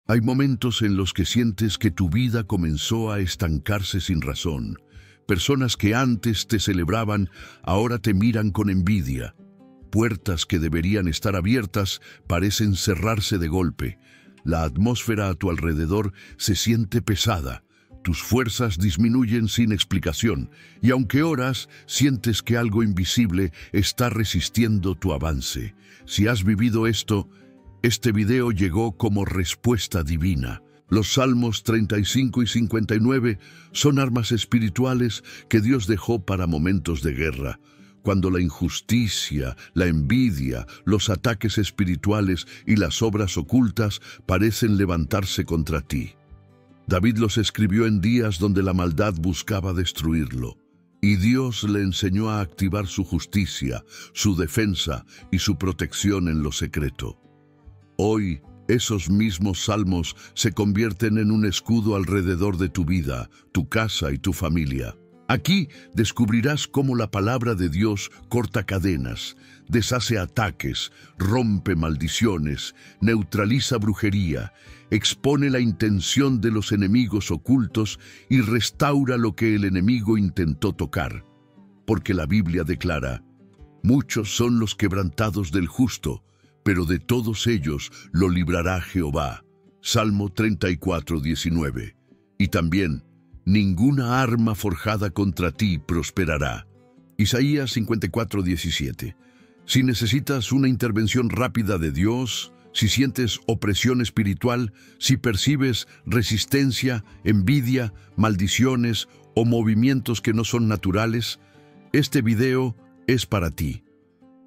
Hay momentos en los que sientes que tu vida comenzó a estancarse sin razón. Personas que antes te celebraban, ahora te miran con envidia. Puertas que deberían estar abiertas parecen cerrarse de golpe. La atmósfera a tu alrededor se siente pesada. Tus fuerzas disminuyen sin explicación, y aunque oras, sientes que algo invisible está resistiendo tu avance. Si has vivido esto, este video llegó como respuesta divina. Los Salmos 35 y 59 son armas espirituales que Dios dejó para momentos de guerra, cuando la injusticia, la envidia, los ataques espirituales y las obras ocultas parecen levantarse contra ti. David los escribió en días donde la maldad buscaba destruirlo, y Dios le enseñó a activar su justicia, su defensa y su protección en lo secreto. Hoy, esos mismos salmos se convierten en un escudo alrededor de tu vida, tu casa y tu familia. Aquí descubrirás cómo la palabra de Dios corta cadenas, deshace ataques, rompe maldiciones, neutraliza brujería, expone la intención de los enemigos ocultos y restaura lo que el enemigo intentó tocar. Porque la Biblia declara: muchos son los quebrantados del justo, pero de todos ellos lo librará Jehová. Salmo 34, 19. Y también: ninguna arma forjada contra ti prosperará. Isaías 54, 17. Si necesitas una intervención rápida de Dios, si sientes opresión espiritual, si percibes resistencia, envidia, maldiciones o movimientos que no son naturales, este video es para ti.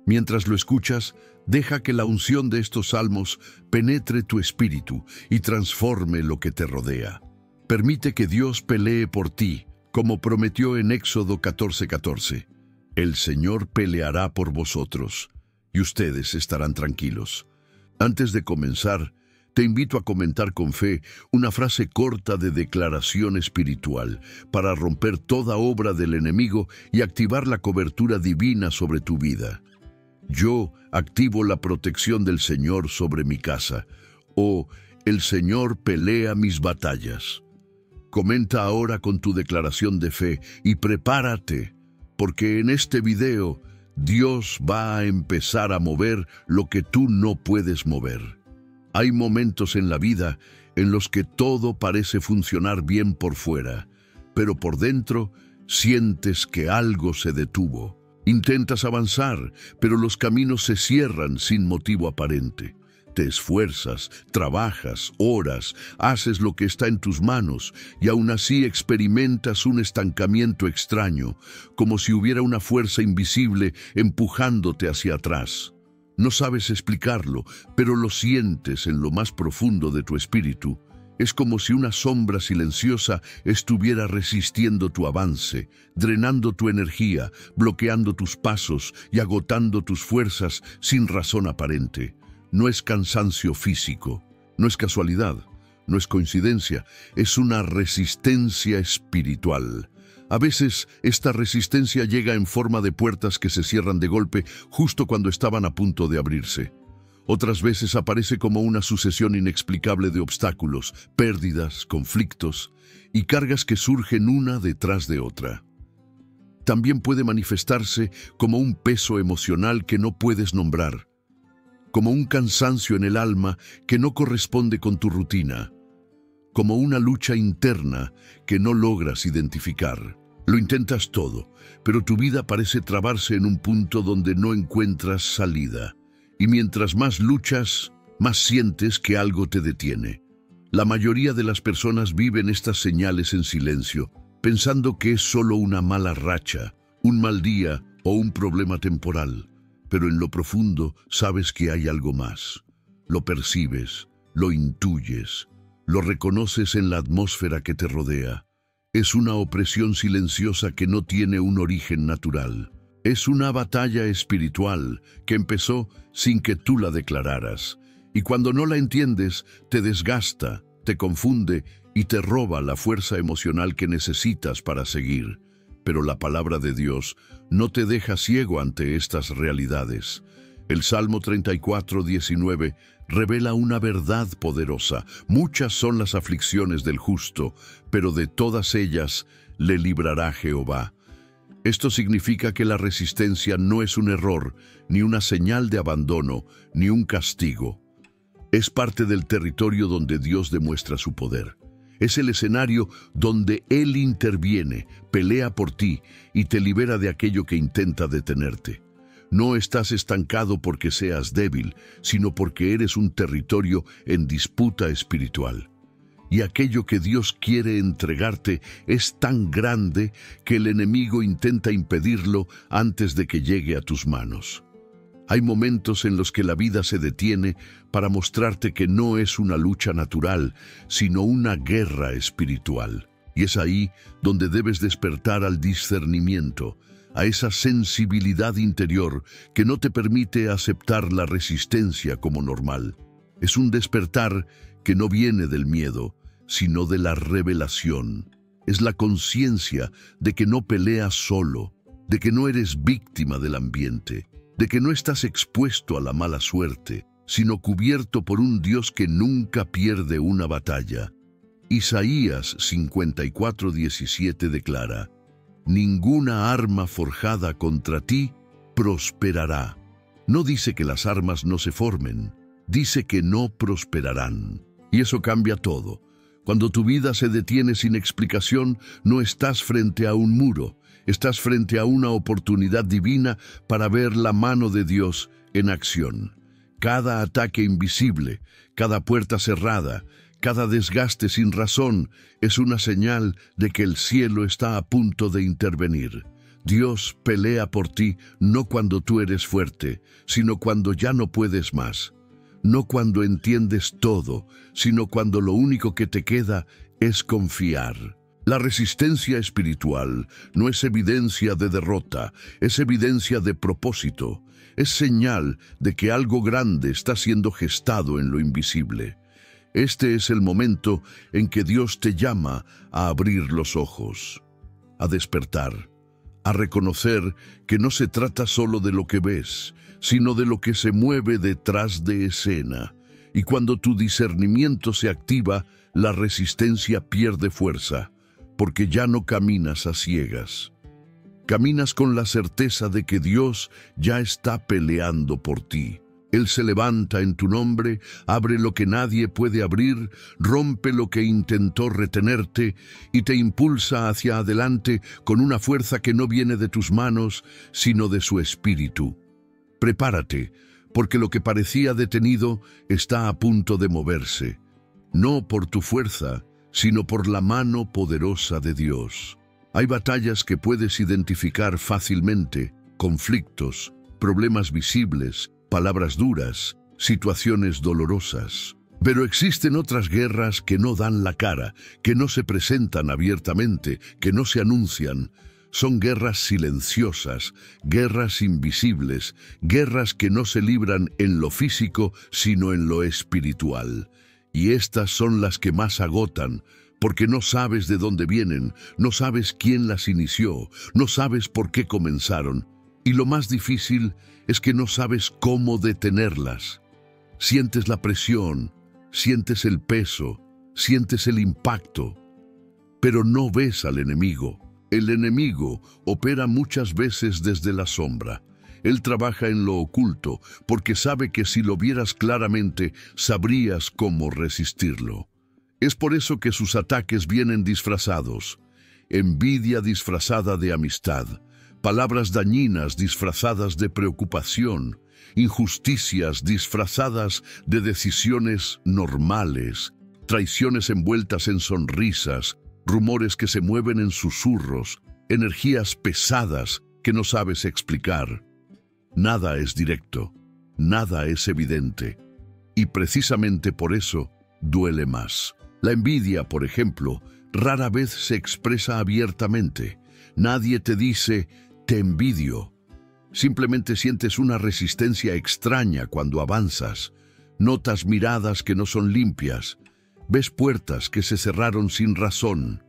Mientras lo escuchas, deja que la unción de estos salmos penetre tu espíritu y transforme lo que te rodea. Permite que Dios pelee por ti, como prometió en Éxodo 14:14. El Señor peleará por vosotros, y ustedes estarán tranquilos. Antes de comenzar, te invito a comentar con fe una frase corta de declaración espiritual para romper toda obra del enemigo y activar la cobertura divina sobre tu vida. Yo activo la protección del Señor sobre mi casa, o el Señor pelea mis batallas. Comenta ahora con tu declaración de fe y prepárate, porque en este video Dios va a empezar a mover lo que tú no puedes mover. Hay momentos en la vida en los que todo parece funcionar bien por fuera, pero por dentro sientes que algo se detuvo. Intentas avanzar, pero los caminos se cierran sin motivo aparente. Te esfuerzas, trabajas, oras, haces lo que está en tus manos y aún así experimentas un estancamiento extraño, como si hubiera una fuerza invisible empujándote hacia atrás. No sabes explicarlo, pero lo sientes en lo más profundo de tu espíritu. Es como si una sombra silenciosa estuviera resistiendo tu avance, drenando tu energía, bloqueando tus pasos y agotando tus fuerzas sin razón aparente. No es cansancio físico, no es casualidad, no es coincidencia, es una resistencia espiritual. A veces esta resistencia llega en forma de puertas que se cierran de golpe justo cuando estaban a punto de abrirse. Otras veces aparece como una sucesión inexplicable de obstáculos, pérdidas, conflictos y cargas que surgen una detrás de otra. También puede manifestarse como un peso emocional que no puedes nombrar, como un cansancio en el alma que no corresponde con tu rutina, como una lucha interna que no logras identificar. Lo intentas todo, pero tu vida parece trabarse en un punto donde no encuentras salida. Y mientras más luchas, más sientes que algo te detiene. La mayoría de las personas viven estas señales en silencio, pensando que es solo una mala racha, un mal día o un problema temporal. Pero en lo profundo sabes que hay algo más. Lo percibes, lo intuyes, lo reconoces en la atmósfera que te rodea. Es una opresión silenciosa que no tiene un origen natural. Es una batalla espiritual que empezó sin que tú la declararas. Y cuando no la entiendes, te desgasta, te confunde y te roba la fuerza emocional que necesitas para seguir. Pero la palabra de Dios no te deja ciego ante estas realidades. El Salmo 34:19 revela una verdad poderosa. Muchas son las aflicciones del justo, pero de todas ellas le librará Jehová. Esto significa que la resistencia no es un error, ni una señal de abandono, ni un castigo. Es parte del territorio donde Dios demuestra su poder. Es el escenario donde Él interviene, pelea por ti y te libera de aquello que intenta detenerte. No estás estancado porque seas débil, sino porque eres un territorio en disputa espiritual. Y aquello que Dios quiere entregarte es tan grande que el enemigo intenta impedirlo antes de que llegue a tus manos. Hay momentos en los que la vida se detiene para mostrarte que no es una lucha natural, sino una guerra espiritual. Y es ahí donde debes despertar al discernimiento, a esa sensibilidad interior que no te permite aceptar la resistencia como normal. Es un despertar que no viene del miedo, sino de la revelación. Es la conciencia de que no peleas solo, de que no eres víctima del ambiente, de que no estás expuesto a la mala suerte, sino cubierto por un Dios que nunca pierde una batalla. Isaías 54:17 declara: «Ninguna arma forjada contra ti prosperará». No dice que las armas no se formen, dice que no prosperarán. Y eso cambia todo. Cuando tu vida se detiene sin explicación, no estás frente a un muro, estás frente a una oportunidad divina para ver la mano de Dios en acción. Cada ataque invisible, cada puerta cerrada, cada desgaste sin razón es una señal de que el cielo está a punto de intervenir. Dios pelea por ti no cuando tú eres fuerte, sino cuando ya no puedes más. No cuando entiendes todo, sino cuando lo único que te queda es confiar. La resistencia espiritual no es evidencia de derrota, es evidencia de propósito. Es señal de que algo grande está siendo gestado en lo invisible. Este es el momento en que Dios te llama a abrir los ojos, a despertar, a reconocer que no se trata solo de lo que ves, sino de lo que se mueve detrás de escena. Y cuando tu discernimiento se activa, la resistencia pierde fuerza, porque ya no caminas a ciegas. Caminas con la certeza de que Dios ya está peleando por ti. Él se levanta en tu nombre, abre lo que nadie puede abrir, rompe lo que intentó retenerte y te impulsa hacia adelante con una fuerza que no viene de tus manos, sino de su espíritu. Prepárate, porque lo que parecía detenido está a punto de moverse, no por tu fuerza, sino por la mano poderosa de Dios. Hay batallas que puedes identificar fácilmente, conflictos, problemas visibles, palabras duras, situaciones dolorosas. Pero existen otras guerras que no dan la cara, que no se presentan abiertamente, que no se anuncian. Son guerras silenciosas, guerras invisibles, guerras que no se libran en lo físico, sino en lo espiritual. Y estas son las que más agotan, porque no sabes de dónde vienen, no sabes quién las inició, no sabes por qué comenzaron. Y lo más difícil es que no sabes cómo detenerlas. Sientes la presión, sientes el peso, sientes el impacto, pero no ves al enemigo. El enemigo opera muchas veces desde la sombra. Él trabaja en lo oculto porque sabe que si lo vieras claramente, sabrías cómo resistirlo. Es por eso que sus ataques vienen disfrazados. Envidia disfrazada de amistad, palabras dañinas disfrazadas de preocupación, injusticias disfrazadas de decisiones normales, traiciones envueltas en sonrisas, rumores que se mueven en susurros, energías pesadas que no sabes explicar. Nada es directo, nada es evidente, y precisamente por eso duele más. La envidia, por ejemplo, rara vez se expresa abiertamente. Nadie te dice, te envidio. Simplemente sientes una resistencia extraña cuando avanzas. Notas miradas que no son limpias. Ves puertas que se cerraron sin razón.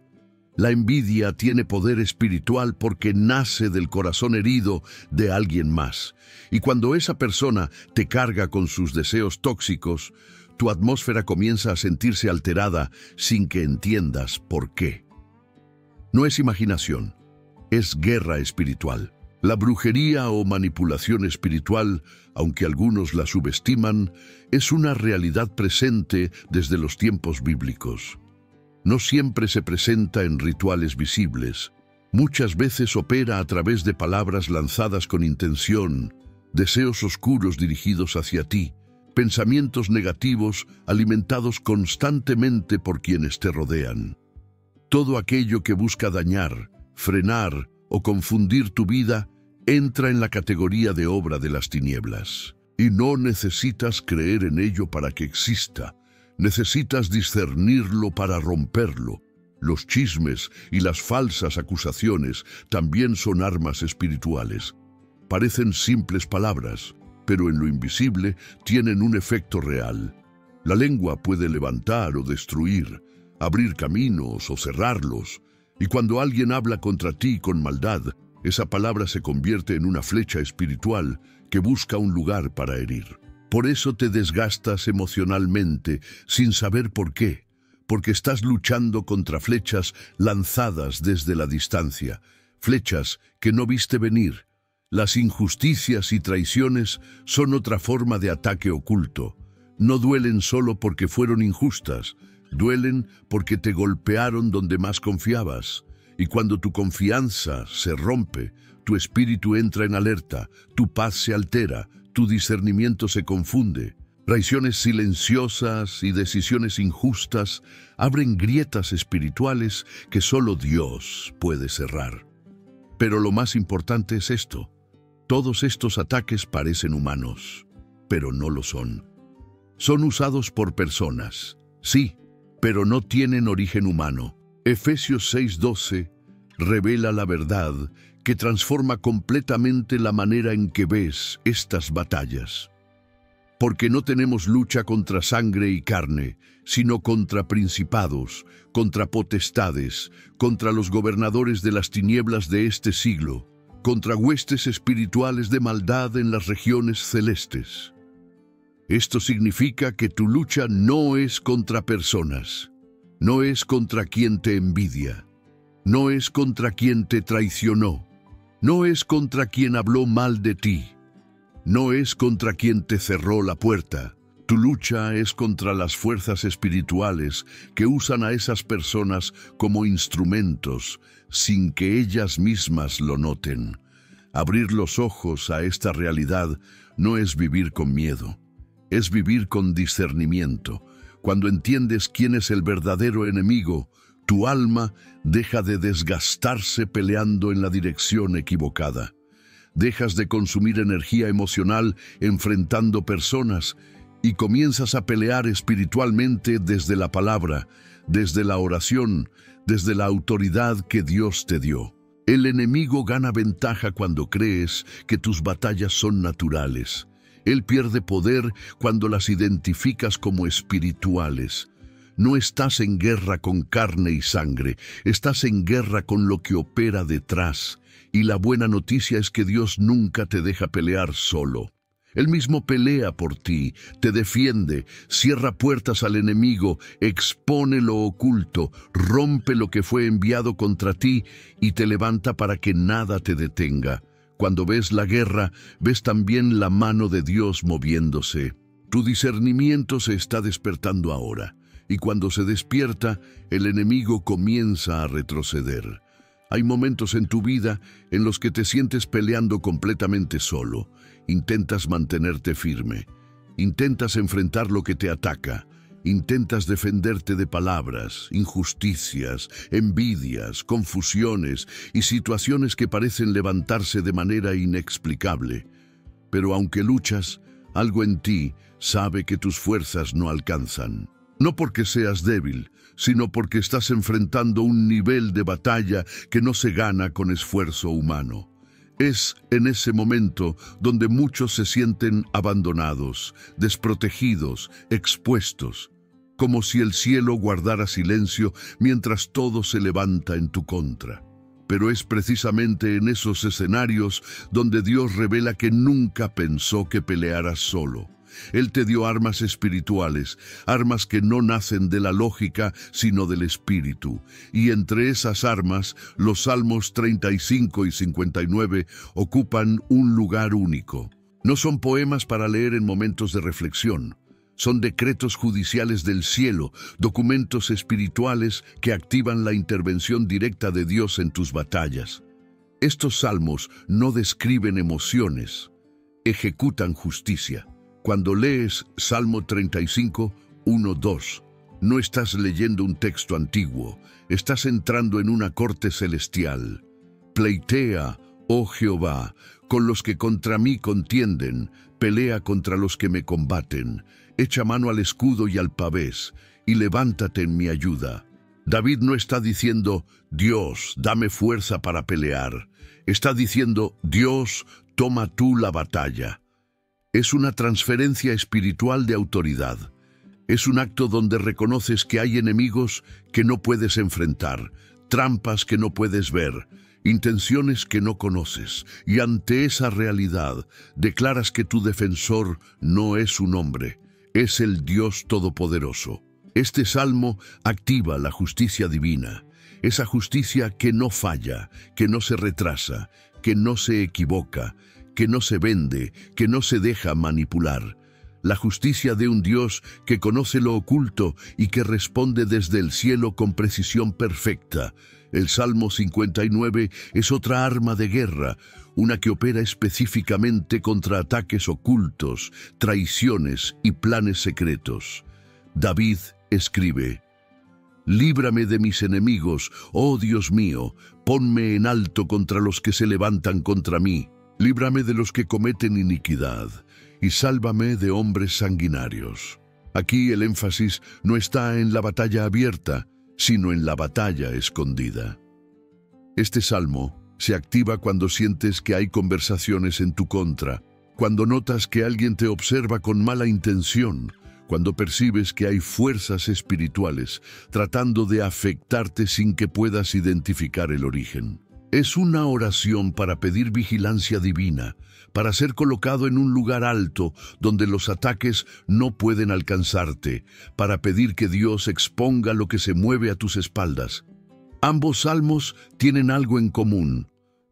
La envidia tiene poder espiritual porque nace del corazón herido de alguien más. Y cuando esa persona te carga con sus deseos tóxicos, tu atmósfera comienza a sentirse alterada sin que entiendas por qué. No es imaginación, es guerra espiritual. La brujería o manipulación espiritual, aunque algunos la subestiman, es una realidad presente desde los tiempos bíblicos. No siempre se presenta en rituales visibles. Muchas veces opera a través de palabras lanzadas con intención, deseos oscuros dirigidos hacia ti, pensamientos negativos alimentados constantemente por quienes te rodean. Todo aquello que busca dañar, frenar o confundir tu vida entra en la categoría de obra de las tinieblas. Y no necesitas creer en ello para que exista. Necesitas discernirlo para romperlo. Los chismes y las falsas acusaciones también son armas espirituales. Parecen simples palabras, pero en lo invisible tienen un efecto real. La lengua puede levantar o destruir, abrir caminos o cerrarlos, y cuando alguien habla contra ti con maldad, esa palabra se convierte en una flecha espiritual que busca un lugar para herir. Por eso te desgastas emocionalmente sin saber por qué, porque estás luchando contra flechas lanzadas desde la distancia, flechas que no viste venir. Las injusticias y traiciones son otra forma de ataque oculto. No duelen solo porque fueron injustas, duelen porque te golpearon donde más confiabas. Y cuando tu confianza se rompe, tu espíritu entra en alerta, tu paz se altera, tu discernimiento se confunde. Traiciones silenciosas y decisiones injustas abren grietas espirituales que solo Dios puede cerrar. Pero lo más importante es esto. Todos estos ataques parecen humanos, pero no lo son. Son usados por personas, sí, pero no tienen origen humano. Efesios 6:12 revela la verdad que transforma completamente la manera en que ves estas batallas. Porque no tenemos lucha contra sangre y carne, sino contra principados, contra potestades, contra los gobernadores de las tinieblas de este siglo, contra huestes espirituales de maldad en las regiones celestes. Esto significa que tu lucha no es contra personas, no es contra quien te envidia, no es contra quien te traicionó, no es contra quien habló mal de ti, no es contra quien te cerró la puerta. Tu lucha es contra las fuerzas espirituales que usan a esas personas como instrumentos sin que ellas mismas lo noten. Abrir los ojos a esta realidad no es vivir con miedo, es vivir con discernimiento. Cuando entiendes quién es el verdadero enemigo, tu alma deja de desgastarse peleando en la dirección equivocada. Dejas de consumir energía emocional enfrentando personas y comienzas a pelear espiritualmente desde la palabra, desde la oración, desde la autoridad que Dios te dio. El enemigo gana ventaja cuando crees que tus batallas son naturales. Él pierde poder cuando las identificas como espirituales. No estás en guerra con carne y sangre, estás en guerra con lo que opera detrás. Y la buena noticia es que Dios nunca te deja pelear solo. Él mismo pelea por ti, te defiende, cierra puertas al enemigo, expone lo oculto, rompe lo que fue enviado contra ti y te levanta para que nada te detenga. Cuando ves la guerra, ves también la mano de Dios moviéndose. Tu discernimiento se está despertando ahora, y cuando se despierta, el enemigo comienza a retroceder. Hay momentos en tu vida en los que te sientes peleando completamente solo. Intentas mantenerte firme. Intentas enfrentar lo que te ataca. Intentas defenderte de palabras, injusticias, envidias, confusiones y situaciones que parecen levantarse de manera inexplicable. Pero aunque luchas, algo en ti sabe que tus fuerzas no alcanzan. No porque seas débil, sino porque estás enfrentando un nivel de batalla que no se gana con esfuerzo humano. Es en ese momento donde muchos se sienten abandonados, desprotegidos, expuestos. como si el cielo guardara silencio mientras todo se levanta en tu contra. Pero es precisamente en esos escenarios donde Dios revela que nunca pensó que pelearas solo. Él te dio armas espirituales, armas que no nacen de la lógica, sino del espíritu. Y entre esas armas, los Salmos 35 y 59 ocupan un lugar único. No son poemas para leer en momentos de reflexión. Son decretos judiciales del cielo, documentos espirituales que activan la intervención directa de Dios en tus batallas. Estos salmos no describen emociones, ejecutan justicia. Cuando lees Salmo 35, 1, 2, no estás leyendo un texto antiguo, estás entrando en una corte celestial. Pleitea, oh Jehová, con los que contra mí contienden, pelea contra los que me combaten. Echa mano al escudo y al pavés, y levántate en mi ayuda. David no está diciendo, Dios, dame fuerza para pelear. Está diciendo, Dios, toma tú la batalla. Es una transferencia espiritual de autoridad. Es un acto donde reconoces que hay enemigos que no puedes enfrentar, trampas que no puedes ver, intenciones que no conoces, y ante esa realidad declaras que tu defensor no es un hombre, es el Dios Todopoderoso. Este salmo activa la justicia divina, esa justicia que no falla, que no se retrasa, que no se equivoca, que no se vende, que no se deja manipular. La justicia de un Dios que conoce lo oculto y que responde desde el cielo con precisión perfecta. El Salmo 59 es otra arma de guerra, una que opera específicamente contra ataques ocultos, traiciones y planes secretos. David escribe, líbrame de mis enemigos, oh Dios mío, ponme en alto contra los que se levantan contra mí. Líbrame de los que cometen iniquidad, y sálvame de hombres sanguinarios. Aquí el énfasis no está en la batalla abierta, sino en la batalla escondida. Este salmo se activa cuando sientes que hay conversaciones en tu contra, cuando notas que alguien te observa con mala intención, cuando percibes que hay fuerzas espirituales tratando de afectarte sin que puedas identificar el origen. Es una oración para pedir vigilancia divina, para ser colocado en un lugar alto donde los ataques no pueden alcanzarte, para pedir que Dios exponga lo que se mueve a tus espaldas. Ambos salmos tienen algo en común.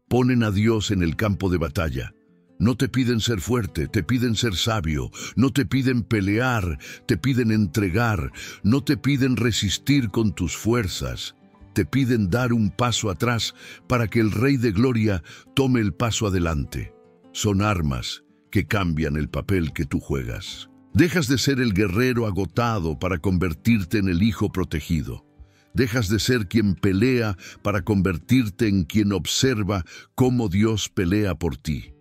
Ponen a Dios en el campo de batalla. No te piden ser fuerte, te piden ser sabio. No te piden pelear, te piden entregar. No te piden resistir con tus fuerzas. Te piden dar un paso atrás para que el Rey de Gloria tome el paso adelante. Son armas que cambian el papel que tú juegas. Dejas de ser el guerrero agotado para convertirte en el hijo protegido. Dejas de ser quien pelea para convertirte en quien observa cómo Dios pelea por ti.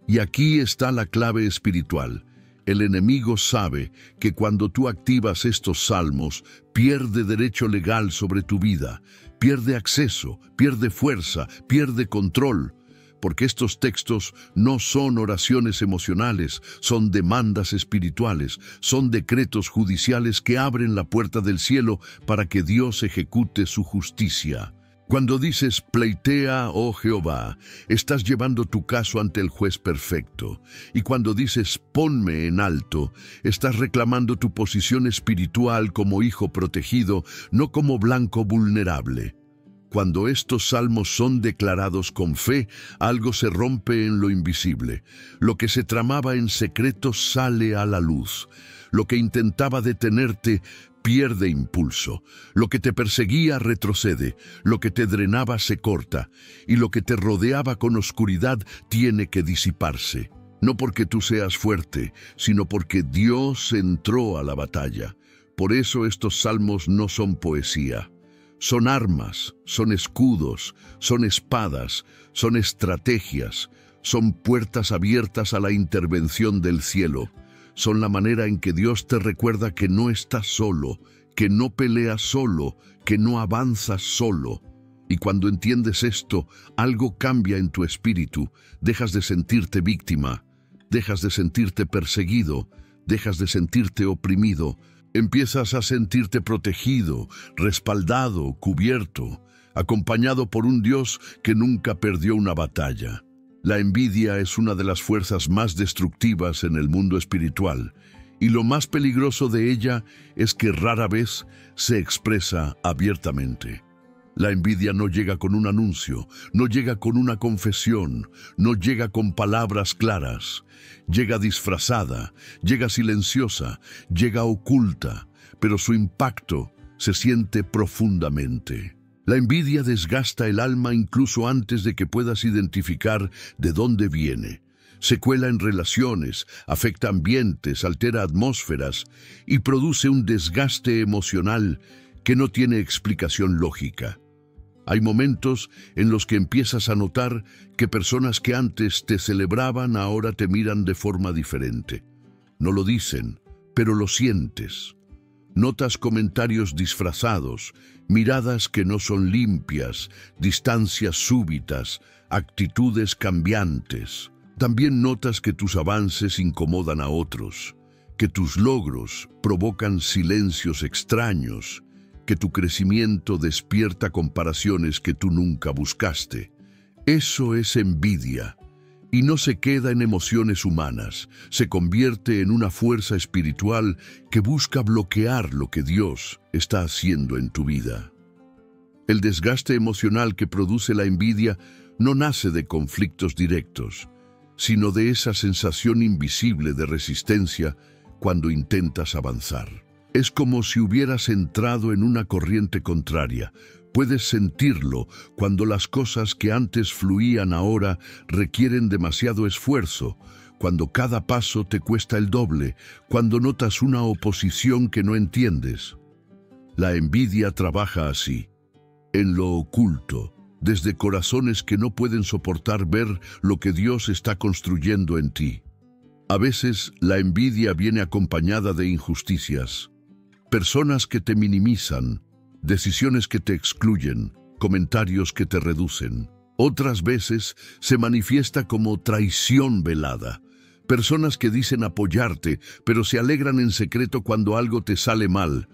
Y aquí está la clave espiritual. El enemigo sabe que cuando tú activas estos salmos, pierde derecho legal sobre tu vida, pierde acceso, pierde fuerza, pierde control, porque estos textos no son oraciones emocionales, son demandas espirituales, son decretos judiciales que abren la puerta del cielo para que Dios ejecute su justicia. Cuando dices pleitea, oh Jehová, estás llevando tu caso ante el juez perfecto. Y cuando dices ponme en alto, estás reclamando tu posición espiritual como hijo protegido, no como blanco vulnerable. Cuando estos salmos son declarados con fe, algo se rompe en lo invisible. Lo que se tramaba en secreto sale a la luz. Lo que intentaba detenerte pierde impulso. Lo que te perseguía retrocede, lo que te drenaba se corta, y lo que te rodeaba con oscuridad tiene que disiparse. No porque tú seas fuerte, sino porque Dios entró a la batalla. Por eso estos salmos no son poesía. Son armas, son escudos, son espadas, son estrategias, son puertas abiertas a la intervención del cielo. Son la manera en que Dios te recuerda que no estás solo, que no peleas solo, que no avanzas solo. Y cuando entiendes esto, algo cambia en tu espíritu. Dejas de sentirte víctima, dejas de sentirte perseguido, dejas de sentirte oprimido. Empiezas a sentirte protegido, respaldado, cubierto, acompañado por un Dios que nunca perdió una batalla. La envidia es una de las fuerzas más destructivas en el mundo espiritual, y lo más peligroso de ella es que rara vez se expresa abiertamente. La envidia no llega con un anuncio, no llega con una confesión, no llega con palabras claras. Llega disfrazada, llega silenciosa, llega oculta, pero su impacto se siente profundamente. La envidia desgasta el alma incluso antes de que puedas identificar de dónde viene. Se cuela en relaciones, afecta ambientes, altera atmósferas y produce un desgaste emocional que no tiene explicación lógica. Hay momentos en los que empiezas a notar que personas que antes te celebraban ahora te miran de forma diferente. No lo dicen, pero lo sientes. Notas comentarios disfrazados, miradas que no son limpias, distancias súbitas, actitudes cambiantes. También notas que tus avances incomodan a otros, que tus logros provocan silencios extraños, que tu crecimiento despierta comparaciones que tú nunca buscaste. Eso es envidia, y no se queda en emociones humanas, se convierte en una fuerza espiritual que busca bloquear lo que Dios está haciendo en tu vida. El desgaste emocional que produce la envidia no nace de conflictos directos, sino de esa sensación invisible de resistencia cuando intentas avanzar. Es como si hubieras entrado en una corriente contraria. Puedes sentirlo cuando las cosas que antes fluían ahora requieren demasiado esfuerzo, cuando cada paso te cuesta el doble, cuando notas una oposición que no entiendes. La envidia trabaja así, en lo oculto, desde corazones que no pueden soportar ver lo que Dios está construyendo en ti. A veces la envidia viene acompañada de injusticias. Personas que te minimizan, decisiones que te excluyen, comentarios que te reducen. Otras veces se manifiesta como traición velada. Personas que dicen apoyarte, pero se alegran en secreto cuando algo te sale mal.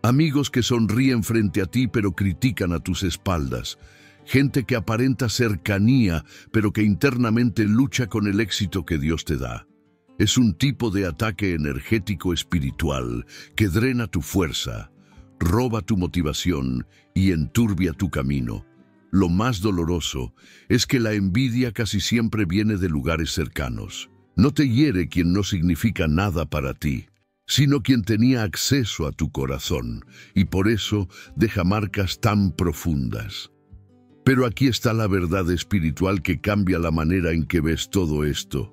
Amigos que sonríen frente a ti, pero critican a tus espaldas. Gente que aparenta cercanía, pero que internamente lucha con el éxito que Dios te da. Es un tipo de ataque energético espiritual que drena tu fuerza, roba tu motivación y enturbia tu camino. Lo más doloroso es que la envidia casi siempre viene de lugares cercanos. No te hiere quien no significa nada para ti, sino quien tenía acceso a tu corazón, y por eso deja marcas tan profundas. Pero aquí está la verdad espiritual que cambia la manera en que ves todo esto.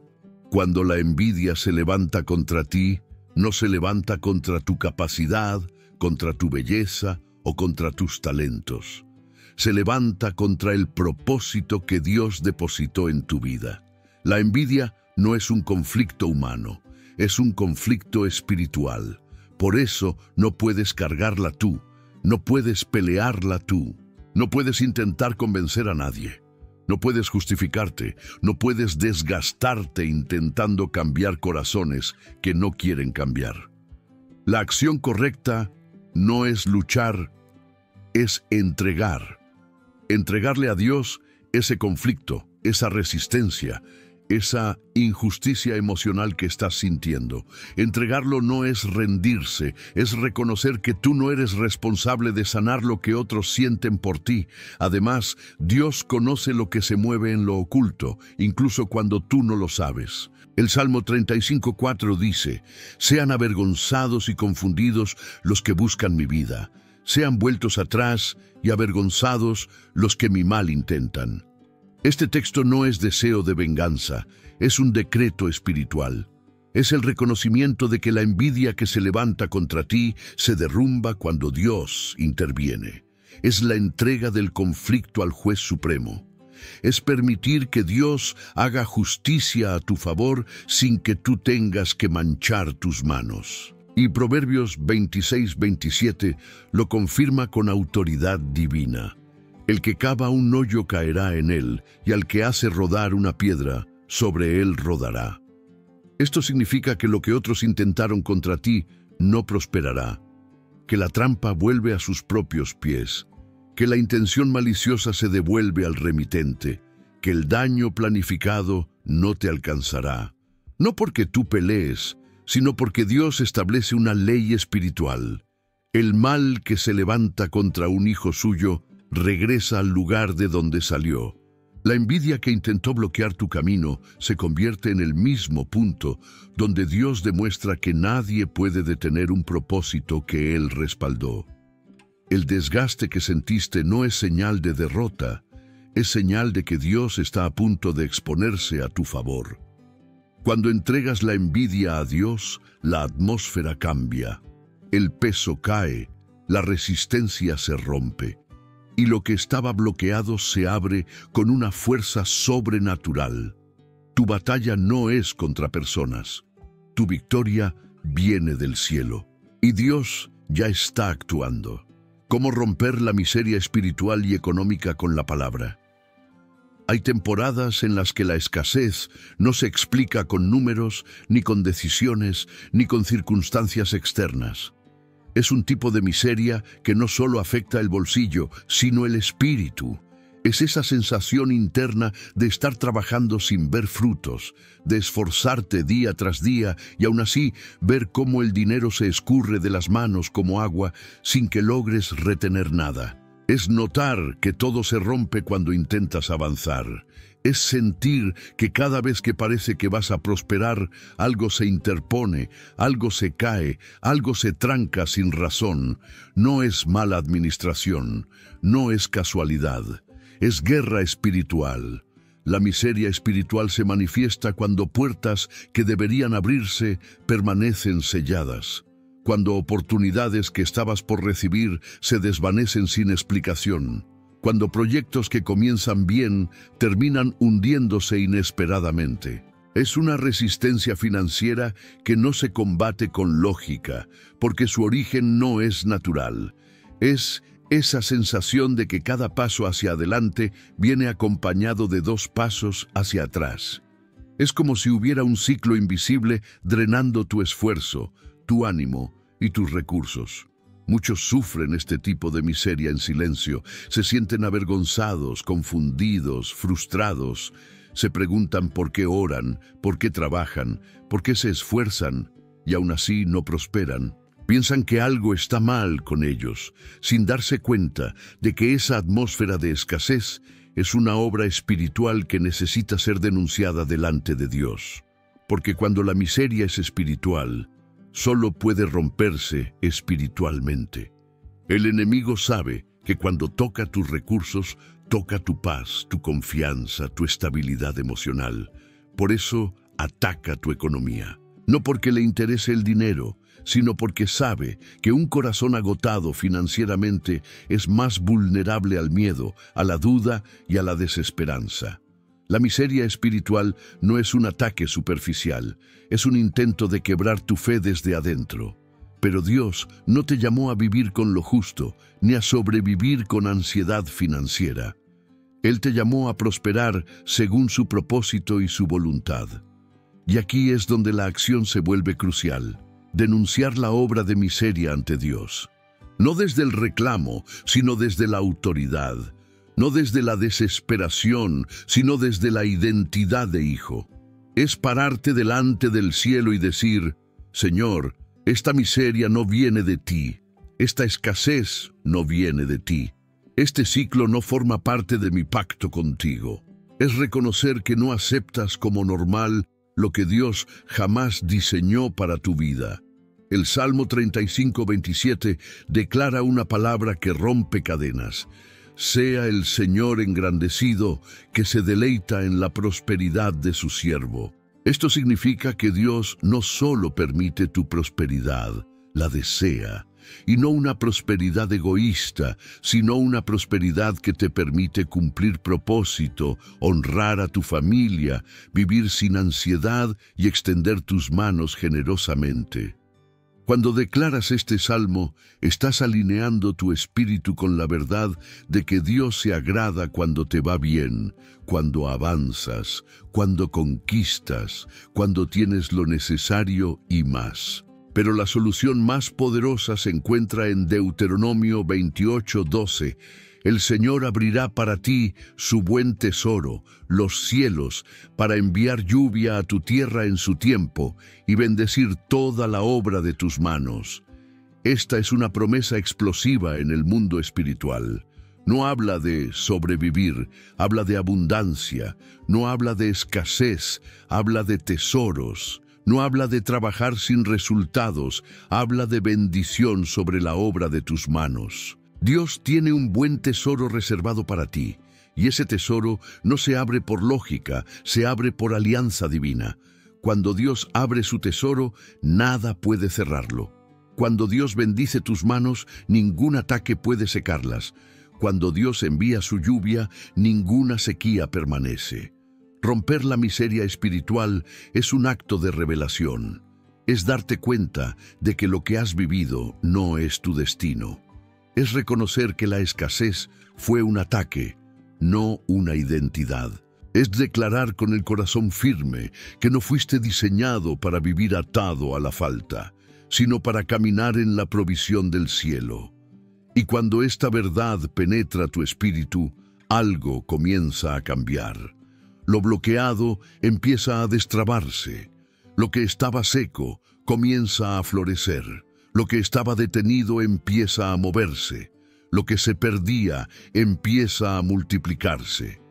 Cuando la envidia se levanta contra ti, no se levanta contra tu capacidad, contra tu belleza o contra tus talentos. Se levanta contra el propósito que Dios depositó en tu vida. La envidia no es un conflicto humano, es un conflicto espiritual. Por eso no puedes cargarla tú, no puedes pelearla tú, no puedes intentar convencer a nadie. No puedes justificarte, no puedes desgastarte intentando cambiar corazones que no quieren cambiar. La acción correcta no es luchar, es entregar. Entregarle a Dios ese conflicto, esa resistencia, esa injusticia emocional que estás sintiendo. Entregarlo no es rendirse, es reconocer que tú no eres responsable de sanar lo que otros sienten por ti. Además, Dios conoce lo que se mueve en lo oculto, incluso cuando tú no lo sabes. El Salmo 35:4 dice: «Sean avergonzados y confundidos los que buscan mi vida. Sean vueltos atrás y avergonzados los que mi mal intentan». Este texto no es deseo de venganza, es un decreto espiritual. Es el reconocimiento de que la envidia que se levanta contra ti se derrumba cuando Dios interviene. Es la entrega del conflicto al juez supremo. Es permitir que Dios haga justicia a tu favor sin que tú tengas que manchar tus manos. Y Proverbios 26:27 lo confirma con autoridad divina. El que cava un hoyo caerá en él, y al que hace rodar una piedra, sobre él rodará. Esto significa que lo que otros intentaron contra ti no prosperará, que la trampa vuelve a sus propios pies, que la intención maliciosa se devuelve al remitente, que el daño planificado no te alcanzará. No porque tú pelees, sino porque Dios establece una ley espiritual. El mal que se levanta contra un hijo suyo regresa al lugar de donde salió. La envidia que intentó bloquear tu camino se convierte en el mismo punto donde Dios demuestra que nadie puede detener un propósito que Él respaldó. El desgaste que sentiste no es señal de derrota, es señal de que Dios está a punto de exponerse a tu favor. Cuando entregas la envidia a Dios, la atmósfera cambia, el peso cae, la resistencia se rompe, y lo que estaba bloqueado se abre con una fuerza sobrenatural. Tu batalla no es contra personas, tu victoria viene del cielo, y Dios ya está actuando. ¿Cómo romper la miseria espiritual y económica con la palabra? Hay temporadas en las que la escasez no se explica con números, ni con decisiones, ni con circunstancias externas. Es un tipo de miseria que no solo afecta el bolsillo, sino el espíritu. Es esa sensación interna de estar trabajando sin ver frutos, de esforzarte día tras día y aún así ver cómo el dinero se escurre de las manos como agua sin que logres retener nada. Es notar que todo se rompe cuando intentas avanzar. Es sentir que cada vez que parece que vas a prosperar, algo se interpone, algo se cae, algo se tranca sin razón. No es mala administración, no es casualidad, es guerra espiritual. La miseria espiritual se manifiesta cuando puertas que deberían abrirse permanecen selladas, cuando oportunidades que estabas por recibir se desvanecen sin explicación, cuando proyectos que comienzan bien terminan hundiéndose inesperadamente. Es una resistencia financiera que no se combate con lógica, porque su origen no es natural. Es esa sensación de que cada paso hacia adelante viene acompañado de 2 pasos hacia atrás. Es como si hubiera un ciclo invisible drenando tu esfuerzo, tu ánimo y tus recursos. Muchos sufren este tipo de miseria en silencio, se sienten avergonzados, confundidos, frustrados, se preguntan por qué oran, por qué trabajan, por qué se esfuerzan y aún así no prosperan. Piensan que algo está mal con ellos, sin darse cuenta de que esa atmósfera de escasez es una obra espiritual que necesita ser denunciada delante de Dios. Porque cuando la miseria es espiritual, solo puede romperse espiritualmente. El enemigo sabe que cuando toca tus recursos, toca tu paz, tu confianza, tu estabilidad emocional. Por eso ataca tu economía. No porque le interese el dinero, sino porque sabe que un corazón agotado financieramente es más vulnerable al miedo, a la duda y a la desesperanza. La miseria espiritual no es un ataque superficial, es un intento de quebrar tu fe desde adentro. Pero Dios no te llamó a vivir con lo justo, ni a sobrevivir con ansiedad financiera. Él te llamó a prosperar según su propósito y su voluntad. Y aquí es donde la acción se vuelve crucial. Denunciar la obra de miseria ante Dios. No desde el reclamo, sino desde la autoridad. No desde la desesperación, sino desde la identidad de hijo. Es pararte delante del cielo y decir: Señor, esta miseria no viene de ti. Esta escasez no viene de ti. Este ciclo no forma parte de mi pacto contigo. Es reconocer que no aceptas como normal lo que Dios jamás diseñó para tu vida. El Salmo 35:27 declara una palabra que rompe cadenas. Sea el Señor engrandecido, que se deleita en la prosperidad de su siervo. Esto significa que Dios no solo permite tu prosperidad, la desea, y no una prosperidad egoísta, sino una prosperidad que te permite cumplir propósito, honrar a tu familia, vivir sin ansiedad y extender tus manos generosamente. Cuando declaras este salmo, estás alineando tu espíritu con la verdad de que Dios se agrada cuando te va bien, cuando avanzas, cuando conquistas, cuando tienes lo necesario y más. Pero la solución más poderosa se encuentra en Deuteronomio 28:12. El Señor abrirá para ti su buen tesoro, los cielos, para enviar lluvia a tu tierra en su tiempo y bendecir toda la obra de tus manos. Esta es una promesa explosiva en el mundo espiritual. No habla de sobrevivir, habla de abundancia. No habla de escasez, habla de tesoros. No habla de trabajar sin resultados, habla de bendición sobre la obra de tus manos. Dios tiene un buen tesoro reservado para ti, y ese tesoro no se abre por lógica, se abre por alianza divina. Cuando Dios abre su tesoro, nada puede cerrarlo. Cuando Dios bendice tus manos, ningún ataque puede secarlas. Cuando Dios envía su lluvia, ninguna sequía permanece. Romper la miseria espiritual es un acto de revelación. Es darte cuenta de que lo que has vivido no es tu destino. Es reconocer que la escasez fue un ataque, no una identidad. Es declarar con el corazón firme que no fuiste diseñado para vivir atado a la falta, sino para caminar en la provisión del cielo. Y cuando esta verdad penetra tu espíritu, algo comienza a cambiar. Lo bloqueado empieza a destrabarse. Lo que estaba seco comienza a florecer. Lo que estaba detenido empieza a moverse. Lo que se perdía empieza a multiplicarse.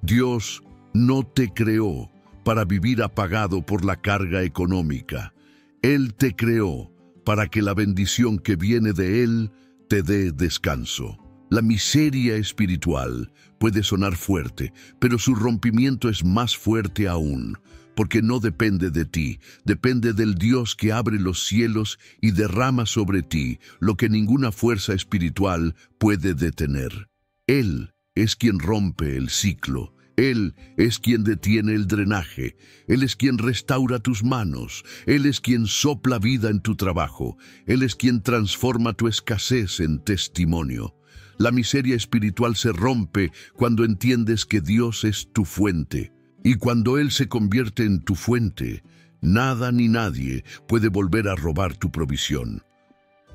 Dios no te creó para vivir apagado por la carga económica. Él te creó para que la bendición que viene de Él te dé descanso. La miseria espiritual puede sonar fuerte, pero su rompimiento es más fuerte aún, porque no depende de ti, depende del Dios que abre los cielos y derrama sobre ti lo que ninguna fuerza espiritual puede detener. Él es quien rompe el ciclo. Él es quien detiene el drenaje. Él es quien restaura tus manos. Él es quien sopla vida en tu trabajo. Él es quien transforma tu escasez en testimonio. La miseria espiritual se rompe cuando entiendes que Dios es tu fuente. Y cuando Él se convierte en tu fuente, nada ni nadie puede volver a robar tu provisión.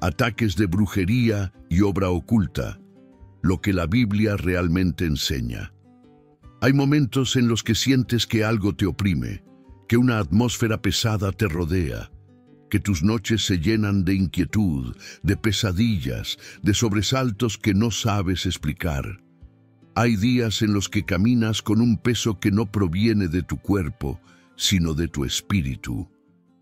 Ataques de brujería y obra oculta, lo que la Biblia realmente enseña. Hay momentos en los que sientes que algo te oprime, que una atmósfera pesada te rodea, que tus noches se llenan de inquietud, de pesadillas, de sobresaltos que no sabes explicar. Hay días en los que caminas con un peso que no proviene de tu cuerpo, sino de tu espíritu.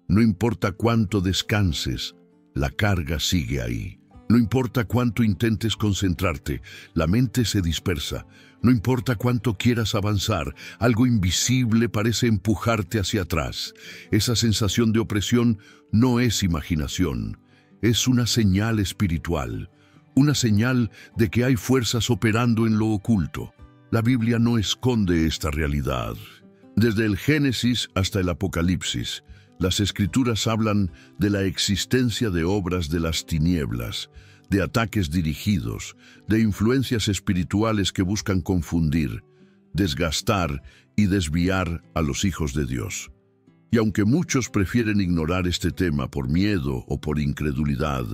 No importa cuánto descanses, la carga sigue ahí. No importa cuánto intentes concentrarte, la mente se dispersa. No importa cuánto quieras avanzar, algo invisible parece empujarte hacia atrás. Esa sensación de opresión no es imaginación, es una señal espiritual, una señal de que hay fuerzas operando en lo oculto. La Biblia no esconde esta realidad. Desde el Génesis hasta el Apocalipsis, las Escrituras hablan de la existencia de obras de las tinieblas, de ataques dirigidos, de influencias espirituales que buscan confundir, desgastar y desviar a los hijos de Dios. Y aunque muchos prefieren ignorar este tema por miedo o por incredulidad,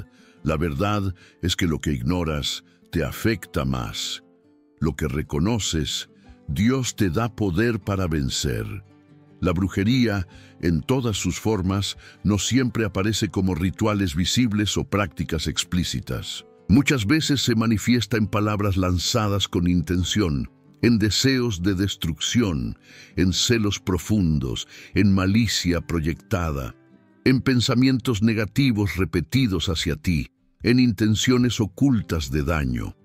la verdad es que lo que ignoras te afecta más. Lo que reconoces, Dios te da poder para vencer. La brujería, en todas sus formas, no siempre aparece como rituales visibles o prácticas explícitas. Muchas veces se manifiesta en palabras lanzadas con intención, en deseos de destrucción, en celos profundos, en malicia proyectada, en pensamientos negativos repetidos hacia ti, en intenciones ocultas de daño.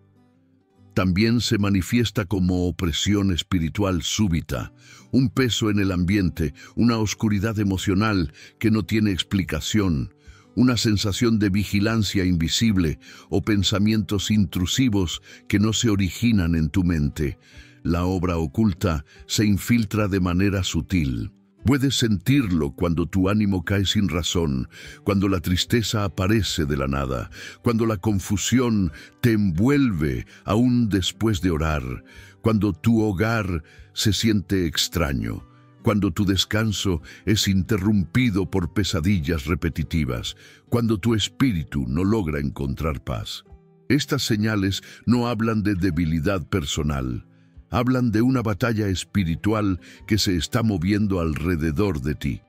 También se manifiesta como opresión espiritual súbita, un peso en el ambiente, una oscuridad emocional que no tiene explicación, una sensación de vigilancia invisible o pensamientos intrusivos que no se originan en tu mente. La obra oculta se infiltra de manera sutil. Puedes sentirlo cuando tu ánimo cae sin razón, cuando la tristeza aparece de la nada, cuando la confusión te envuelve aún después de orar, cuando tu hogar se siente extraño, cuando tu descanso es interrumpido por pesadillas repetitivas, cuando tu espíritu no logra encontrar paz. Estas señales no hablan de debilidad personal, hablan de una batalla espiritual que se está moviendo alrededor de ti.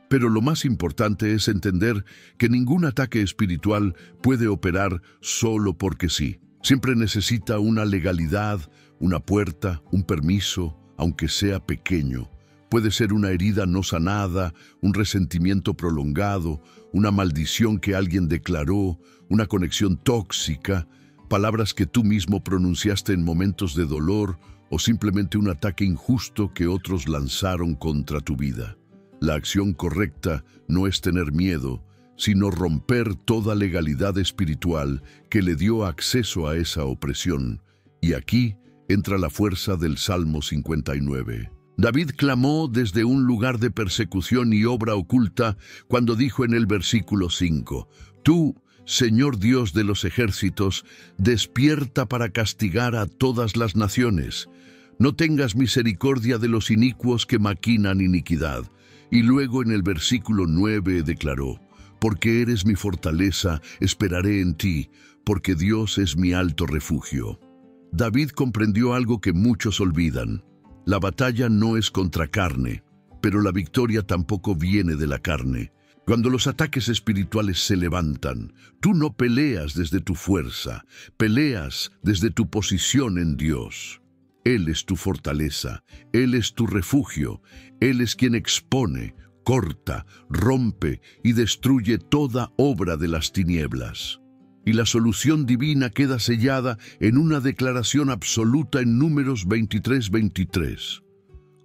Pero lo más importante es entender que ningún ataque espiritual puede operar solo porque sí. Siempre necesita una legalidad, una puerta, un permiso, aunque sea pequeño. Puede ser una herida no sanada, un resentimiento prolongado, una maldición que alguien declaró, una conexión tóxica, palabras que tú mismo pronunciaste en momentos de dolor o simplemente un ataque injusto que otros lanzaron contra tu vida. La acción correcta no es tener miedo, sino romper toda legalidad espiritual que le dio acceso a esa opresión. Y aquí entra la fuerza del Salmo 59. David clamó desde un lugar de persecución y obra oculta cuando dijo en el versículo 5, «Tú, Señor Dios de los ejércitos, despierta para castigar a todas las naciones. No tengas misericordia de los inicuos que maquinan iniquidad». Y luego en el versículo 9 declaró, «Porque eres mi fortaleza, esperaré en ti, porque Dios es mi alto refugio». David comprendió algo que muchos olvidan. La batalla no es contra carne, pero la victoria tampoco viene de la carne. Cuando los ataques espirituales se levantan, tú no peleas desde tu fuerza, peleas desde tu posición en Dios. Él es tu fortaleza, Él es tu refugio, Él es quien expone, corta, rompe y destruye toda obra de las tinieblas. Y la solución divina queda sellada en una declaración absoluta en Números 23:23.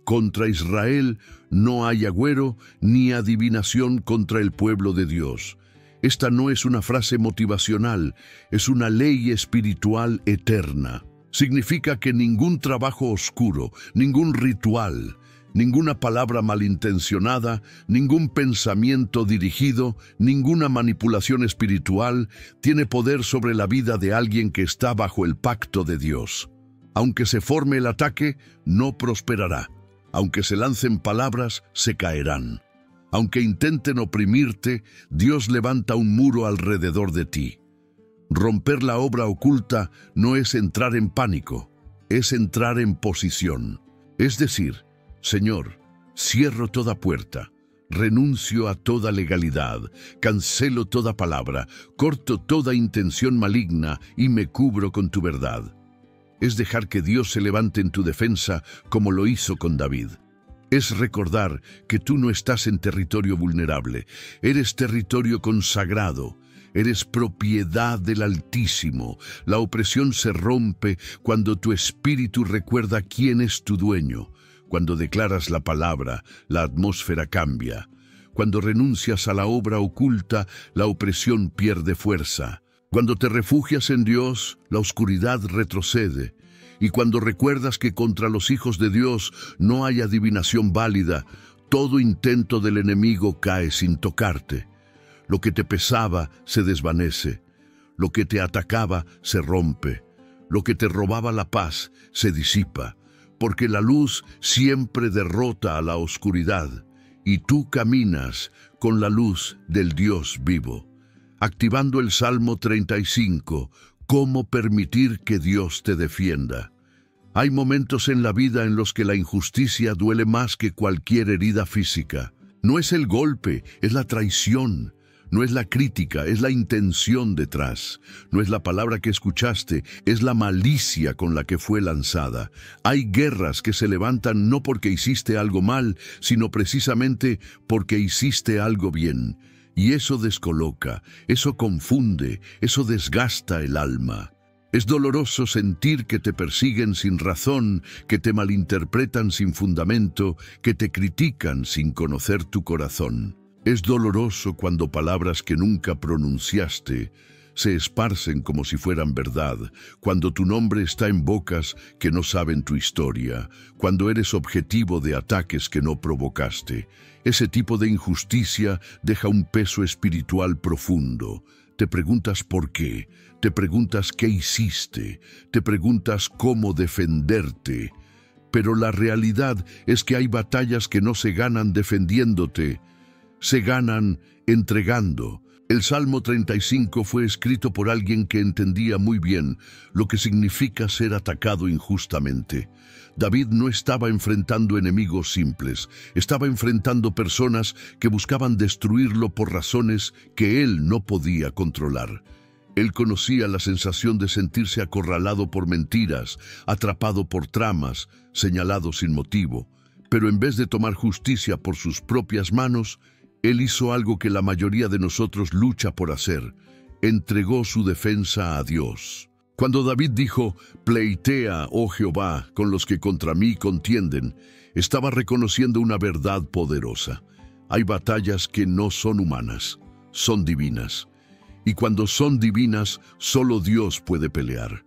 Contra Israel no hay agüero ni adivinación contra el pueblo de Dios. Esta no es una frase motivacional, es una ley espiritual eterna. Significa que ningún trabajo oscuro, ningún ritual, ninguna palabra malintencionada, ningún pensamiento dirigido, ninguna manipulación espiritual tiene poder sobre la vida de alguien que está bajo el pacto de Dios. Aunque se forme el ataque, no prosperará. Aunque se lancen palabras, se caerán. Aunque intenten oprimirte, Dios levanta un muro alrededor de ti. Romper la obra oculta no es entrar en pánico, es entrar en posición. Es decir, Señor, cierro toda puerta, renuncio a toda legalidad, cancelo toda palabra, corto toda intención maligna y me cubro con tu verdad. Es dejar que Dios se levante en tu defensa como lo hizo con David. Es recordar que tú no estás en territorio vulnerable, eres territorio consagrado. Eres propiedad del Altísimo. La opresión se rompe cuando tu espíritu recuerda quién es tu dueño. Cuando declaras la palabra, la atmósfera cambia. Cuando renuncias a la obra oculta, la opresión pierde fuerza. Cuando te refugias en Dios, la oscuridad retrocede. Y cuando recuerdas que contra los hijos de Dios no hay adivinación válida, todo intento del enemigo cae sin tocarte. Lo que te pesaba se desvanece, lo que te atacaba se rompe, lo que te robaba la paz se disipa, porque la luz siempre derrota a la oscuridad, y tú caminas con la luz del Dios vivo. Activando el Salmo 35, ¿cómo permitir que Dios te defienda? Hay momentos en la vida en los que la injusticia duele más que cualquier herida física. No es el golpe, es la traición. No es la crítica, es la intención detrás. No es la palabra que escuchaste, es la malicia con la que fue lanzada. Hay guerras que se levantan no porque hiciste algo mal, sino precisamente porque hiciste algo bien. Y eso descoloca, eso confunde, eso desgasta el alma. Es doloroso sentir que te persiguen sin razón, que te malinterpretan sin fundamento, que te critican sin conocer tu corazón. Es doloroso cuando palabras que nunca pronunciaste se esparcen como si fueran verdad, cuando tu nombre está en bocas que no saben tu historia, cuando eres objetivo de ataques que no provocaste. Ese tipo de injusticia deja un peso espiritual profundo. Te preguntas por qué, te preguntas qué hiciste, te preguntas cómo defenderte. pero la realidad es que hay batallas que no se ganan defendiéndote, se ganan entregando. El Salmo 35 fue escrito por alguien que entendía muy bien lo que significa ser atacado injustamente. David no estaba enfrentando enemigos simples, estaba enfrentando personas que buscaban destruirlo por razones que él no podía controlar. Él conocía la sensación de sentirse acorralado por mentiras, atrapado por tramas, señalado sin motivo. Pero en vez de tomar justicia por sus propias manos, él hizo algo que la mayoría de nosotros lucha por hacer: entregó su defensa a Dios. Cuando David dijo, «Pleitea, oh Jehová, con los que contra mí contienden», estaba reconociendo una verdad poderosa. Hay batallas que no son humanas, son divinas. Y cuando son divinas, solo Dios puede pelear.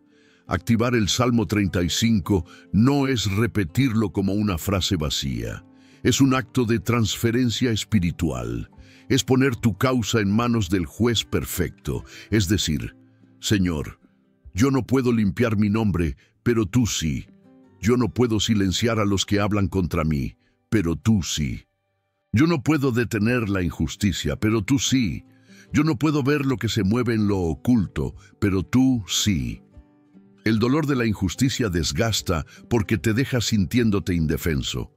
Activar el Salmo 35 no es repetirlo como una frase vacía. Es un acto de transferencia espiritual. Es poner tu causa en manos del juez perfecto. Es decir, Señor, yo no puedo limpiar mi nombre, pero tú sí. Yo no puedo silenciar a los que hablan contra mí, pero tú sí. Yo no puedo detener la injusticia, pero tú sí. Yo no puedo ver lo que se mueve en lo oculto, pero tú sí. El dolor de la injusticia desgasta porque te deja sintiéndote indefenso.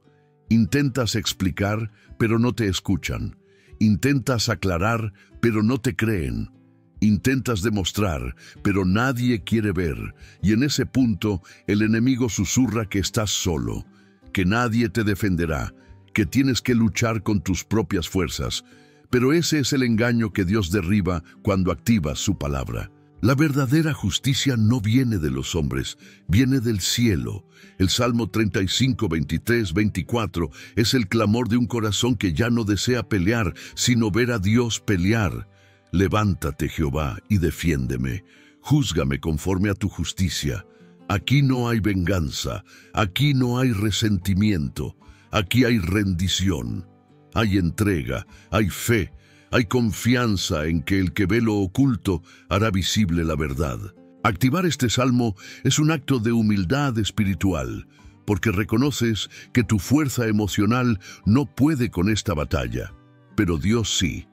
Intentas explicar, pero no te escuchan. Intentas aclarar, pero no te creen. Intentas demostrar, pero nadie quiere ver. Y en ese punto, el enemigo susurra que estás solo, que nadie te defenderá, que tienes que luchar con tus propias fuerzas. Pero ese es el engaño que Dios derriba cuando activa su palabra. La verdadera justicia no viene de los hombres, viene del cielo. El Salmo 35, 23, 24 es el clamor de un corazón que ya no desea pelear, sino ver a Dios pelear. Levántate, Jehová, y defiéndeme. Júzgame conforme a tu justicia. Aquí no hay venganza, aquí no hay resentimiento, aquí hay rendición. Hay entrega, hay fe, hay confianza en que el que ve lo oculto hará visible la verdad. Activar este salmo es un acto de humildad espiritual, porque reconoces que tu fuerza emocional no puede con esta batalla, pero Dios sí.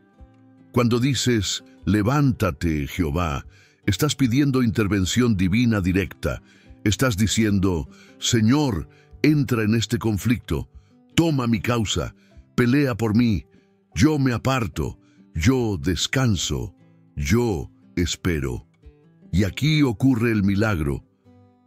Cuando dices, levántate, Jehová, estás pidiendo intervención divina directa. Estás diciendo, Señor, entra en este conflicto, toma mi causa, pelea por mí, yo me aparto, yo descanso, yo espero. Y aquí ocurre el milagro.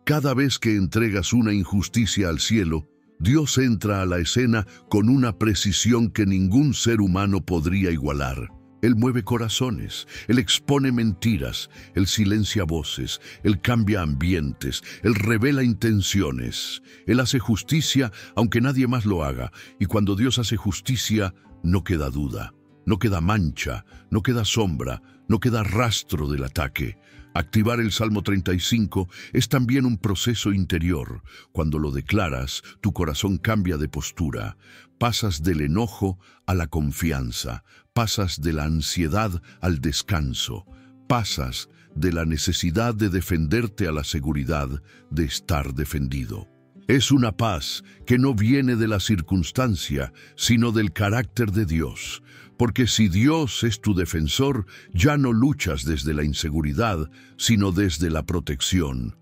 Cada vez que entregas una injusticia al cielo, Dios entra a la escena con una precisión que ningún ser humano podría igualar. Él mueve corazones, Él expone mentiras, Él silencia voces, Él cambia ambientes, Él revela intenciones. Él hace justicia aunque nadie más lo haga, y cuando Dios hace justicia, no queda duda, no queda mancha, no queda sombra, no queda rastro del ataque. Activar el Salmo 35 es también un proceso interior. Cuando lo declaras, tu corazón cambia de postura. Pasas del enojo a la confianza. Pasas de la ansiedad al descanso. Pasas de la necesidad de defenderte a la seguridad de estar defendido. Es una paz que no viene de la circunstancia, sino del carácter de Dios. Porque si Dios es tu defensor, ya no luchas desde la inseguridad, sino desde la protección.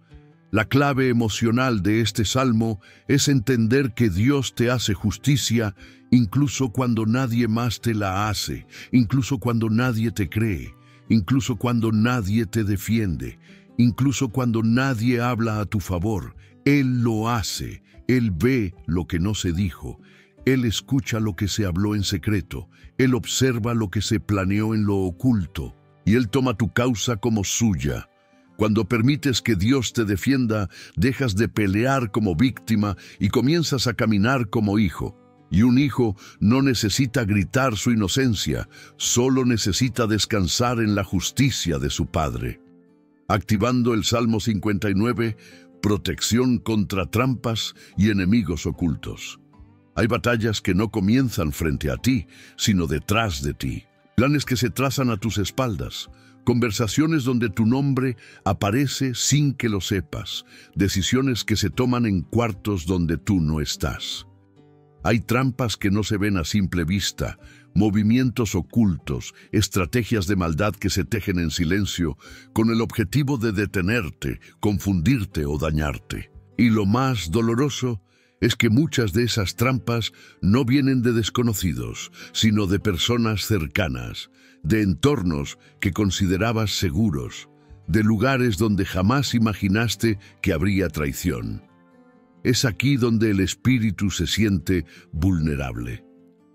La clave emocional de este salmo es entender que Dios te hace justicia incluso cuando nadie más te la hace, incluso cuando nadie te cree, incluso cuando nadie te defiende, incluso cuando nadie habla a tu favor. Él lo hace, Él ve lo que no se dijo, Él escucha lo que se habló en secreto, Él observa lo que se planeó en lo oculto, y Él toma tu causa como suya. Cuando permites que Dios te defienda, dejas de pelear como víctima y comienzas a caminar como hijo. Y un hijo no necesita gritar su inocencia, solo necesita descansar en la justicia de su Padre. Activando el Salmo 59, protección contra trampas y enemigos ocultos. Hay batallas que no comienzan frente a ti, sino detrás de ti. Planes que se trazan a tus espaldas, Conversaciones donde tu nombre aparece sin que lo sepas. Decisiones que se toman en cuartos donde tú no estás. Hay trampas que no se ven a simple vista, movimientos ocultos, estrategias de maldad que se tejen en silencio con el objetivo de detenerte, confundirte o dañarte. Y lo más doloroso es que muchas de esas trampas no vienen de desconocidos, sino de personas cercanas, de entornos que considerabas seguros, de lugares donde jamás imaginaste que habría traición. Es aquí donde el espíritu se siente vulnerable.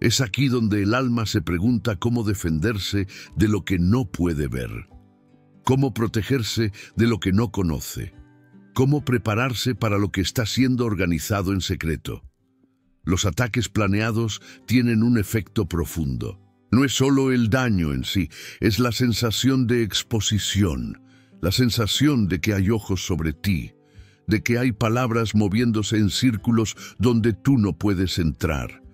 Es aquí donde el alma se pregunta cómo defenderse de lo que no puede ver, cómo protegerse de lo que no conoce, cómo prepararse para lo que está siendo organizado en secreto. Los ataques planeados tienen un efecto profundo. No es solo el daño en sí, es la sensación de exposición, la sensación de que hay ojos sobre ti, de que hay palabras moviéndose en círculos donde tú no puedes entrar.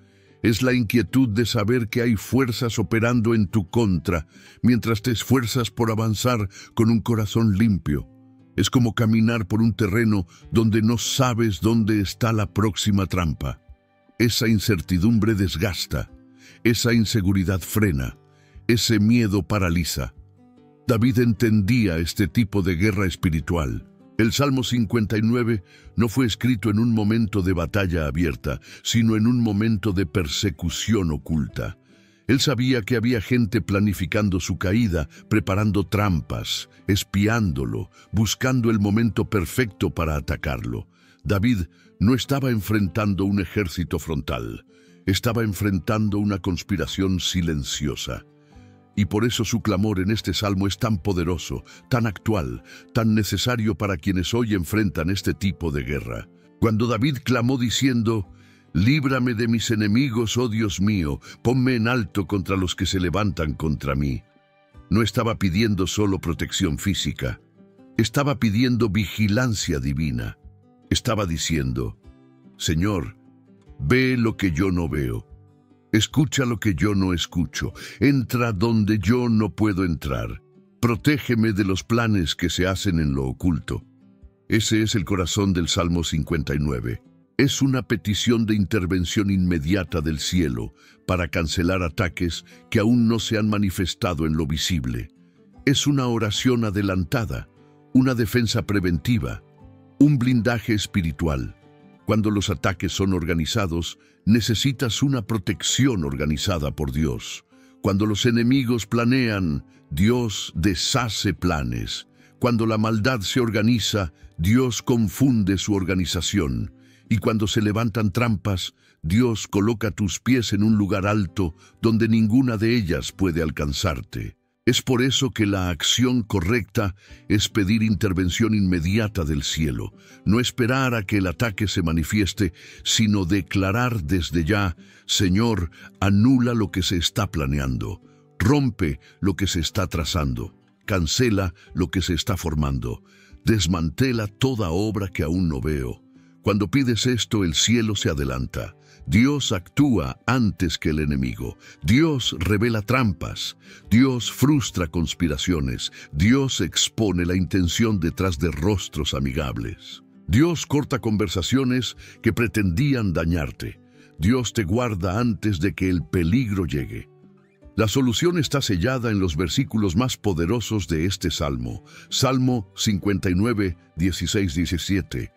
Es la inquietud de saber que hay fuerzas operando en tu contra mientras te esfuerzas por avanzar con un corazón limpio. Es como caminar por un terreno donde no sabes dónde está la próxima trampa. Esa incertidumbre desgasta, esa inseguridad frena, ese miedo paraliza. David entendía este tipo de guerra espiritual. El Salmo 59 no fue escrito en un momento de batalla abierta, sino en un momento de persecución oculta. Él sabía que había gente planificando su caída, preparando trampas, espiándolo, buscando el momento perfecto para atacarlo. David no estaba enfrentando un ejército frontal, estaba enfrentando una conspiración silenciosa. Y por eso su clamor en este salmo es tan poderoso, tan actual, tan necesario para quienes hoy enfrentan este tipo de guerra. Cuando David clamó diciendo: «Líbrame de mis enemigos, oh Dios mío, ponme en alto contra los que se levantan contra mí», no estaba pidiendo solo protección física, estaba pidiendo vigilancia divina. Estaba diciendo: «Señor, ve lo que yo no veo. Escucha lo que yo no escucho. Entra donde yo no puedo entrar. Protégeme de los planes que se hacen en lo oculto». Ese es el corazón del Salmo 59. Es una petición de intervención inmediata del cielo para cancelar ataques que aún no se han manifestado en lo visible. Es una oración adelantada, una defensa preventiva, un blindaje espiritual. Cuando los ataques son organizados, necesitas una protección organizada por Dios. Cuando los enemigos planean, Dios deshace planes. Cuando la maldad se organiza, Dios confunde su organización. Y cuando se levantan trampas, Dios coloca tus pies en un lugar alto donde ninguna de ellas puede alcanzarte. Es por eso que la acción correcta es pedir intervención inmediata del cielo, no esperar a que el ataque se manifieste, sino declarar desde ya: «Señor, anula lo que se está planeando, rompe lo que se está trazando, cancela lo que se está formando, desmantela toda obra que aún no veo». Cuando pides esto, el cielo se adelanta. Dios actúa antes que el enemigo. Dios revela trampas. Dios frustra conspiraciones. Dios expone la intención detrás de rostros amigables. Dios corta conversaciones que pretendían dañarte. Dios te guarda antes de que el peligro llegue. La solución está sellada en los versículos más poderosos de este salmo. Salmo 59, 16-17.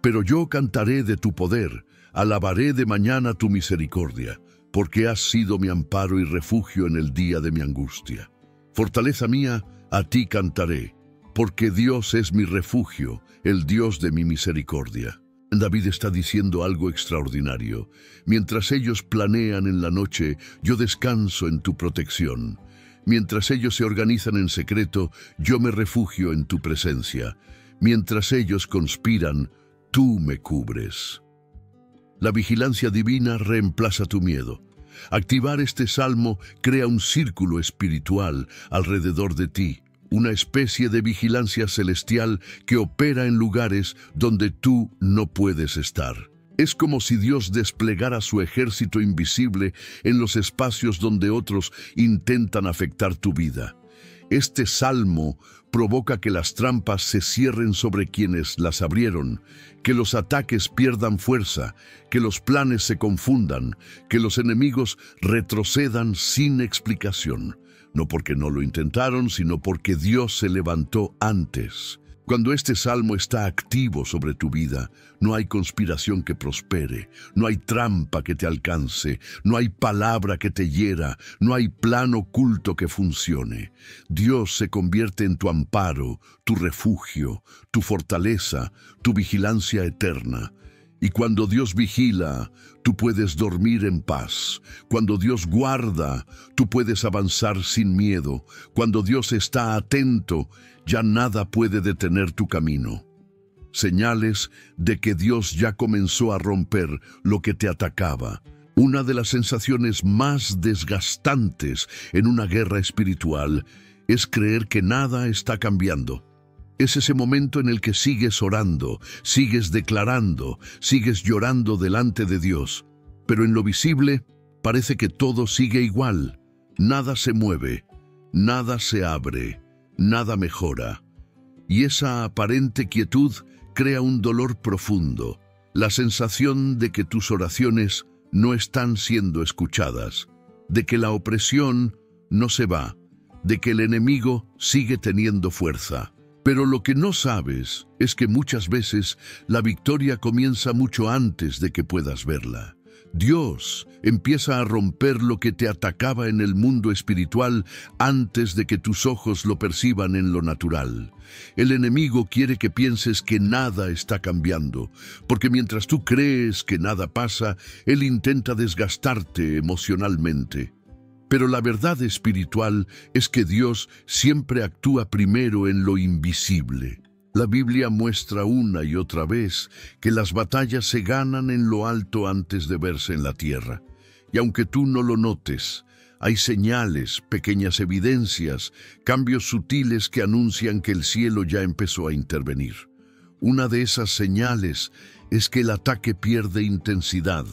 «Pero yo cantaré de tu poder, alabaré de mañana tu misericordia, porque has sido mi amparo y refugio en el día de mi angustia. Fortaleza mía, a ti cantaré, porque Dios es mi refugio, el Dios de mi misericordia». David está diciendo algo extraordinario. Mientras ellos planean en la noche, yo descanso en tu protección. Mientras ellos se organizan en secreto, yo me refugio en tu presencia. Mientras ellos conspiran, tú me cubres. La vigilancia divina reemplaza tu miedo. Activar este salmo crea un círculo espiritual alrededor de ti, una especie de vigilancia celestial que opera en lugares donde tú no puedes estar. Es como si Dios desplegara su ejército invisible en los espacios donde otros intentan afectar tu vida. Este salmo provoca que las trampas se cierren sobre quienes las abrieron, que los ataques pierdan fuerza, que los planes se confundan, que los enemigos retrocedan sin explicación. No porque no lo intentaron, sino porque Dios se levantó antes. Cuando este salmo está activo sobre tu vida, no hay conspiración que prospere, no hay trampa que te alcance, no hay palabra que te hiera, no hay plan oculto que funcione. Dios se convierte en tu amparo, tu refugio, tu fortaleza, tu vigilancia eterna. Y cuando Dios vigila, tú puedes dormir en paz. Cuando Dios guarda, tú puedes avanzar sin miedo. Cuando Dios está atento, ya nada puede detener tu camino. Señales de que Dios ya comenzó a romper lo que te atacaba. Una de las sensaciones más desgastantes en una guerra espiritual es creer que nada está cambiando. Es ese momento en el que sigues orando, sigues declarando, sigues llorando delante de Dios. Pero en lo visible parece que todo sigue igual. Nada se mueve, nada se abre, nada mejora. Y esa aparente quietud crea un dolor profundo, la sensación de que tus oraciones no están siendo escuchadas, de que la opresión no se va, de que el enemigo sigue teniendo fuerza. Pero lo que no sabes es que muchas veces la victoria comienza mucho antes de que puedas verla. Dios empieza a romper lo que te atacaba en el mundo espiritual antes de que tus ojos lo perciban en lo natural. El enemigo quiere que pienses que nada está cambiando, porque mientras tú crees que nada pasa, él intenta desgastarte emocionalmente. Pero la verdad espiritual es que Dios siempre actúa primero en lo invisible. La Biblia muestra una y otra vez que las batallas se ganan en lo alto antes de verse en la tierra. Y aunque tú no lo notes, hay señales, pequeñas evidencias, cambios sutiles que anuncian que el cielo ya empezó a intervenir. Una de esas señales es que el ataque pierde intensidad.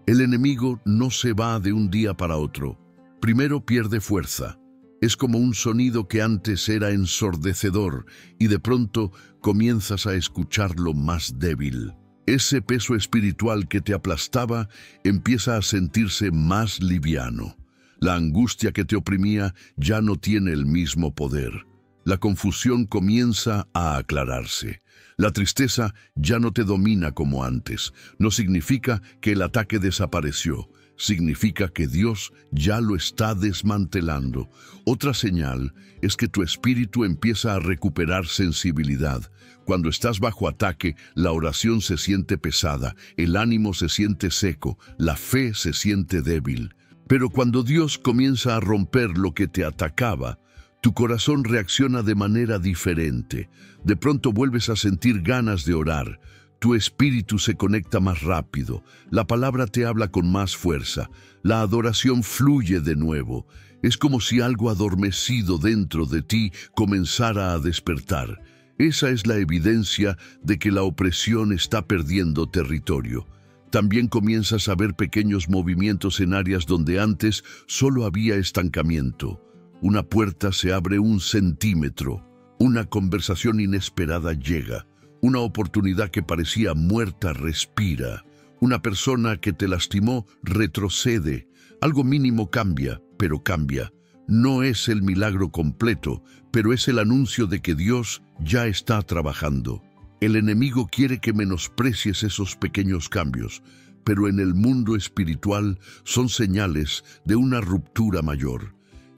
El enemigo no se va de un día para otro. Primero pierde fuerza. Es como un sonido que antes era ensordecedor y de pronto comienzas a escucharlo más débil. Ese peso espiritual que te aplastaba empieza a sentirse más liviano. La angustia que te oprimía ya no tiene el mismo poder. La confusión comienza a aclararse. La tristeza ya no te domina como antes. No significa que el ataque desapareció. Significa que Dios ya lo está desmantelando. Otra señal es que tu espíritu empieza a recuperar sensibilidad. Cuando estás bajo ataque, la oración se siente pesada, el ánimo se siente seco, la fe se siente débil. Pero cuando Dios comienza a romper lo que te atacaba, tu corazón reacciona de manera diferente. De pronto vuelves a sentir ganas de orar. Tu espíritu se conecta más rápido, la palabra te habla con más fuerza, la adoración fluye de nuevo. Es como si algo adormecido dentro de ti comenzara a despertar. Esa es la evidencia de que la opresión está perdiendo territorio. También comienzas a ver pequeños movimientos en áreas donde antes solo había estancamiento. Una puerta se abre 1 centímetro, una conversación inesperada llega. Una oportunidad que parecía muerta respira. Una persona que te lastimó retrocede. Algo mínimo cambia, pero cambia. No es el milagro completo, pero es el anuncio de que Dios ya está trabajando. El enemigo quiere que menosprecies esos pequeños cambios, pero en el mundo espiritual son señales de una ruptura mayor.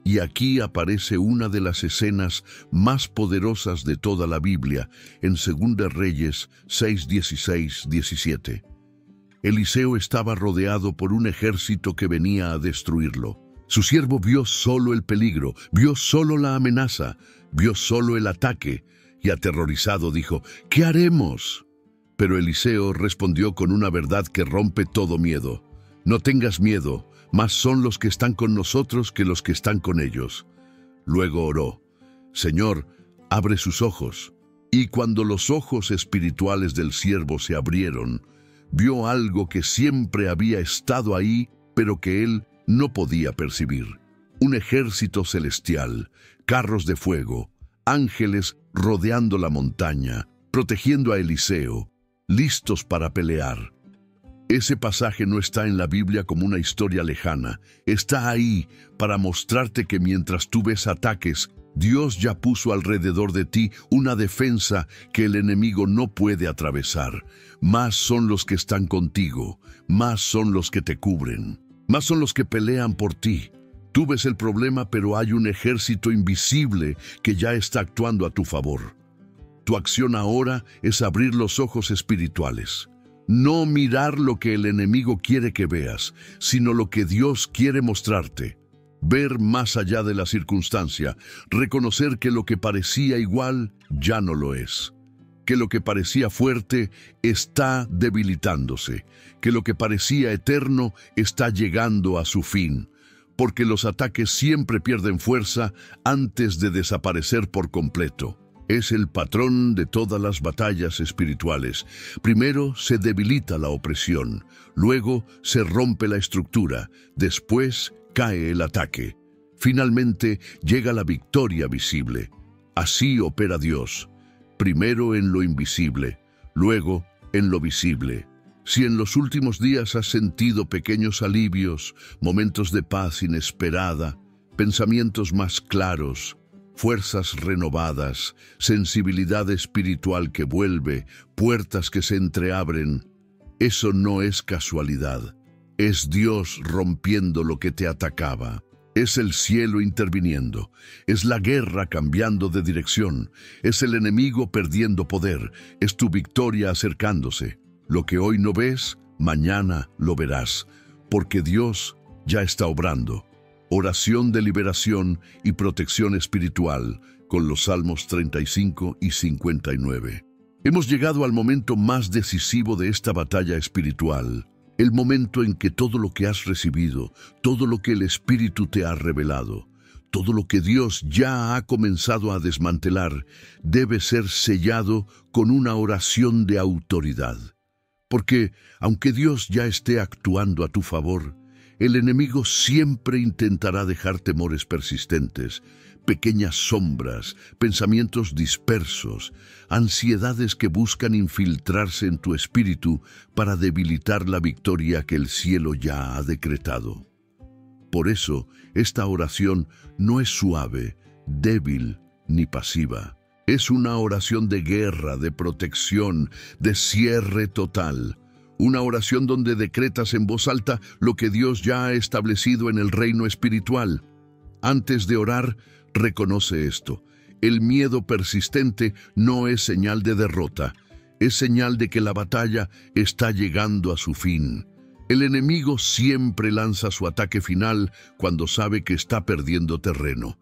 Y aquí aparece una de las escenas más poderosas de toda la Biblia, en 2 Reyes 6, 16, 17. Eliseo estaba rodeado por un ejército que venía a destruirlo. Su siervo vio solo el peligro, vio solo la amenaza, vio solo el ataque, y aterrorizado dijo, ¿qué haremos? Pero Eliseo respondió con una verdad que rompe todo miedo. No tengas miedo, más son los que están con nosotros que los que están con ellos. Luego oró, Señor, abre sus ojos. Y cuando los ojos espirituales del siervo se abrieron, vio algo que siempre había estado ahí, pero que él no podía percibir. un ejército celestial, carros de fuego, ángeles rodeando la montaña, protegiendo a Eliseo, listos para pelear. Ese pasaje no está en la Biblia como una historia lejana. Está ahí para mostrarte que mientras tú ves ataques, Dios ya puso alrededor de ti una defensa que el enemigo no puede atravesar. Más son los que están contigo, más son los que te cubren, más son los que pelean por ti. Tú ves el problema, pero hay un ejército invisible que ya está actuando a tu favor. Tu acción ahora es abrir los ojos espirituales. No mirar lo que el enemigo quiere que veas, sino lo que Dios quiere mostrarte. Ver más allá de la circunstancia, reconocer que lo que parecía igual ya no lo es. Que lo que parecía fuerte está debilitándose. Que lo que parecía eterno está llegando a su fin. Porque los ataques siempre pierden fuerza antes de desaparecer por completo. Es el patrón de todas las batallas espirituales. Primero se debilita la opresión, luego se rompe la estructura, después cae el ataque. Finalmente llega la victoria visible. Así opera Dios. Primero en lo invisible, luego en lo visible. Si en los últimos días has sentido pequeños alivios, momentos de paz inesperada, pensamientos más claros, fuerzas renovadas, sensibilidad espiritual que vuelve, puertas que se entreabren, eso no es casualidad. Es Dios rompiendo lo que te atacaba. Es el cielo interviniendo. Es la guerra cambiando de dirección. Es el enemigo perdiendo poder. Es tu victoria acercándose. Lo que hoy no ves, mañana lo verás, porque Dios ya está obrando. Oración de liberación y protección espiritual con los Salmos 35 y 59. Hemos llegado al momento más decisivo de esta batalla espiritual, el momento en que todo lo que has recibido, todo lo que el Espíritu te ha revelado, todo lo que Dios ya ha comenzado a desmantelar, debe ser sellado con una oración de autoridad. Porque, aunque Dios ya esté actuando a tu favor, el enemigo siempre intentará dejar temores persistentes, pequeñas sombras, pensamientos dispersos, ansiedades que buscan infiltrarse en tu espíritu para debilitar la victoria que el cielo ya ha decretado. Por eso, esta oración no es suave, débil ni pasiva. Es una oración de guerra, de protección, de cierre total. Una oración donde decretas en voz alta lo que Dios ya ha establecido en el reino espiritual. Antes de orar, reconoce esto. El miedo persistente no es señal de derrota, es señal de que la batalla está llegando a su fin. El enemigo siempre lanza su ataque final cuando sabe que está perdiendo terreno.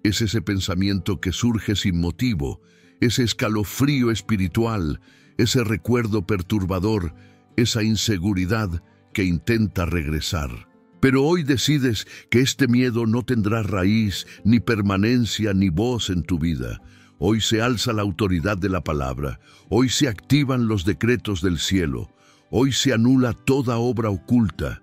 Es ese pensamiento que surge sin motivo, ese escalofrío espiritual, ese recuerdo perturbador, esa inseguridad que intenta regresar. Pero hoy decides que este miedo no tendrá raíz, ni permanencia, ni voz en tu vida. Hoy se alza la autoridad de la palabra. Hoy se activan los decretos del cielo. Hoy se anula toda obra oculta.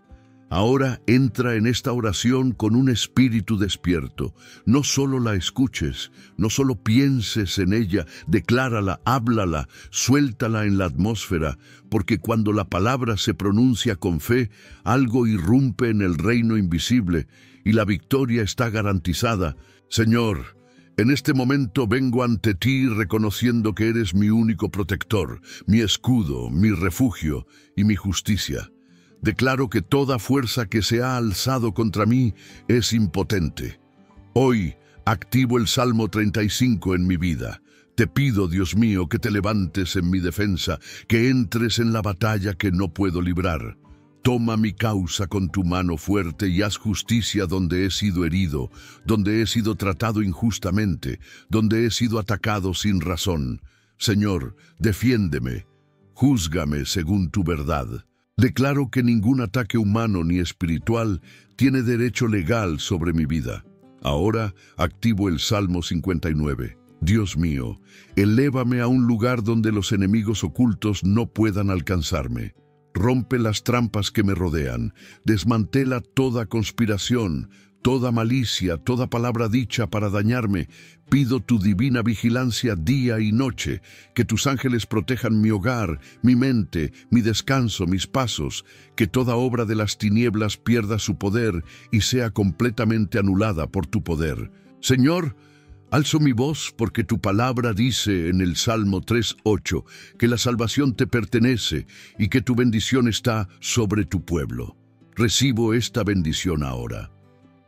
Ahora entra en esta oración con un espíritu despierto. No solo la escuches, no solo pienses en ella, declárala, háblala, suéltala en la atmósfera, porque cuando la palabra se pronuncia con fe, algo irrumpe en el reino invisible y la victoria está garantizada. Señor, en este momento vengo ante ti reconociendo que eres mi único protector, mi escudo, mi refugio y mi justicia. Declaro que toda fuerza que se ha alzado contra mí es impotente. Hoy activo el Salmo 35 en mi vida. Te pido, Dios mío, que te levantes en mi defensa, que entres en la batalla que no puedo librar. Toma mi causa con tu mano fuerte y haz justicia donde he sido herido, donde he sido tratado injustamente, donde he sido atacado sin razón. Señor, defiéndeme, júzgame según tu verdad. Declaro que ningún ataque humano ni espiritual tiene derecho legal sobre mi vida. Ahora activo el Salmo 59. Dios mío, elévame a un lugar donde los enemigos ocultos no puedan alcanzarme. Rompe las trampas que me rodean, desmantela toda conspiración, toda malicia, toda palabra dicha para dañarme. Pido tu divina vigilancia día y noche, que tus ángeles protejan mi hogar, mi mente, mi descanso, mis pasos, que toda obra de las tinieblas pierda su poder y sea completamente anulada por tu poder. Señor, alzo mi voz porque tu palabra dice en el Salmo 3:8 que la salvación te pertenece y que tu bendición está sobre tu pueblo. Recibo esta bendición ahora.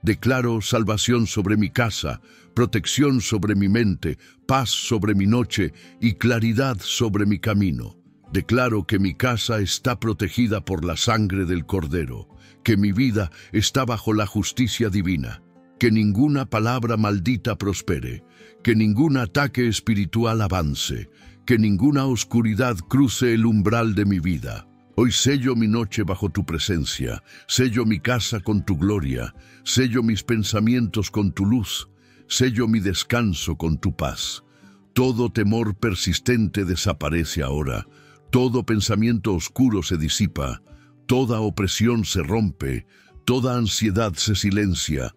Declaro salvación sobre mi casa, protección sobre mi mente, paz sobre mi noche y claridad sobre mi camino. Declaro que mi casa está protegida por la sangre del Cordero, que mi vida está bajo la justicia divina, que ninguna palabra maldita prospere, que ningún ataque espiritual avance, que ninguna oscuridad cruce el umbral de mi vida. Hoy sello mi noche bajo tu presencia, sello mi casa con tu gloria, sello mis pensamientos con tu luz, sello mi descanso con tu paz. Todo temor persistente desaparece ahora, todo pensamiento oscuro se disipa, toda opresión se rompe, toda ansiedad se silencia,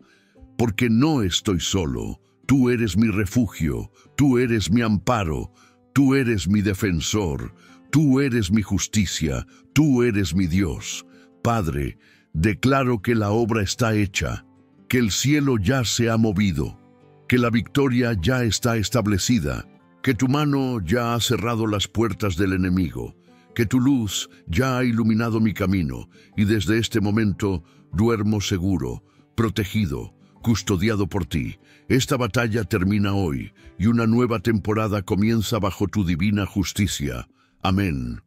porque no estoy solo. Tú eres mi refugio, tú eres mi amparo, tú eres mi defensor, tú eres mi justicia, tú eres mi Dios. Padre, declaro que la obra está hecha, que el cielo ya se ha movido, que la victoria ya está establecida, que tu mano ya ha cerrado las puertas del enemigo, que tu luz ya ha iluminado mi camino, y desde este momento duermo seguro, protegido, custodiado por ti. Esta batalla termina hoy, y una nueva temporada comienza bajo tu divina justicia. Amén.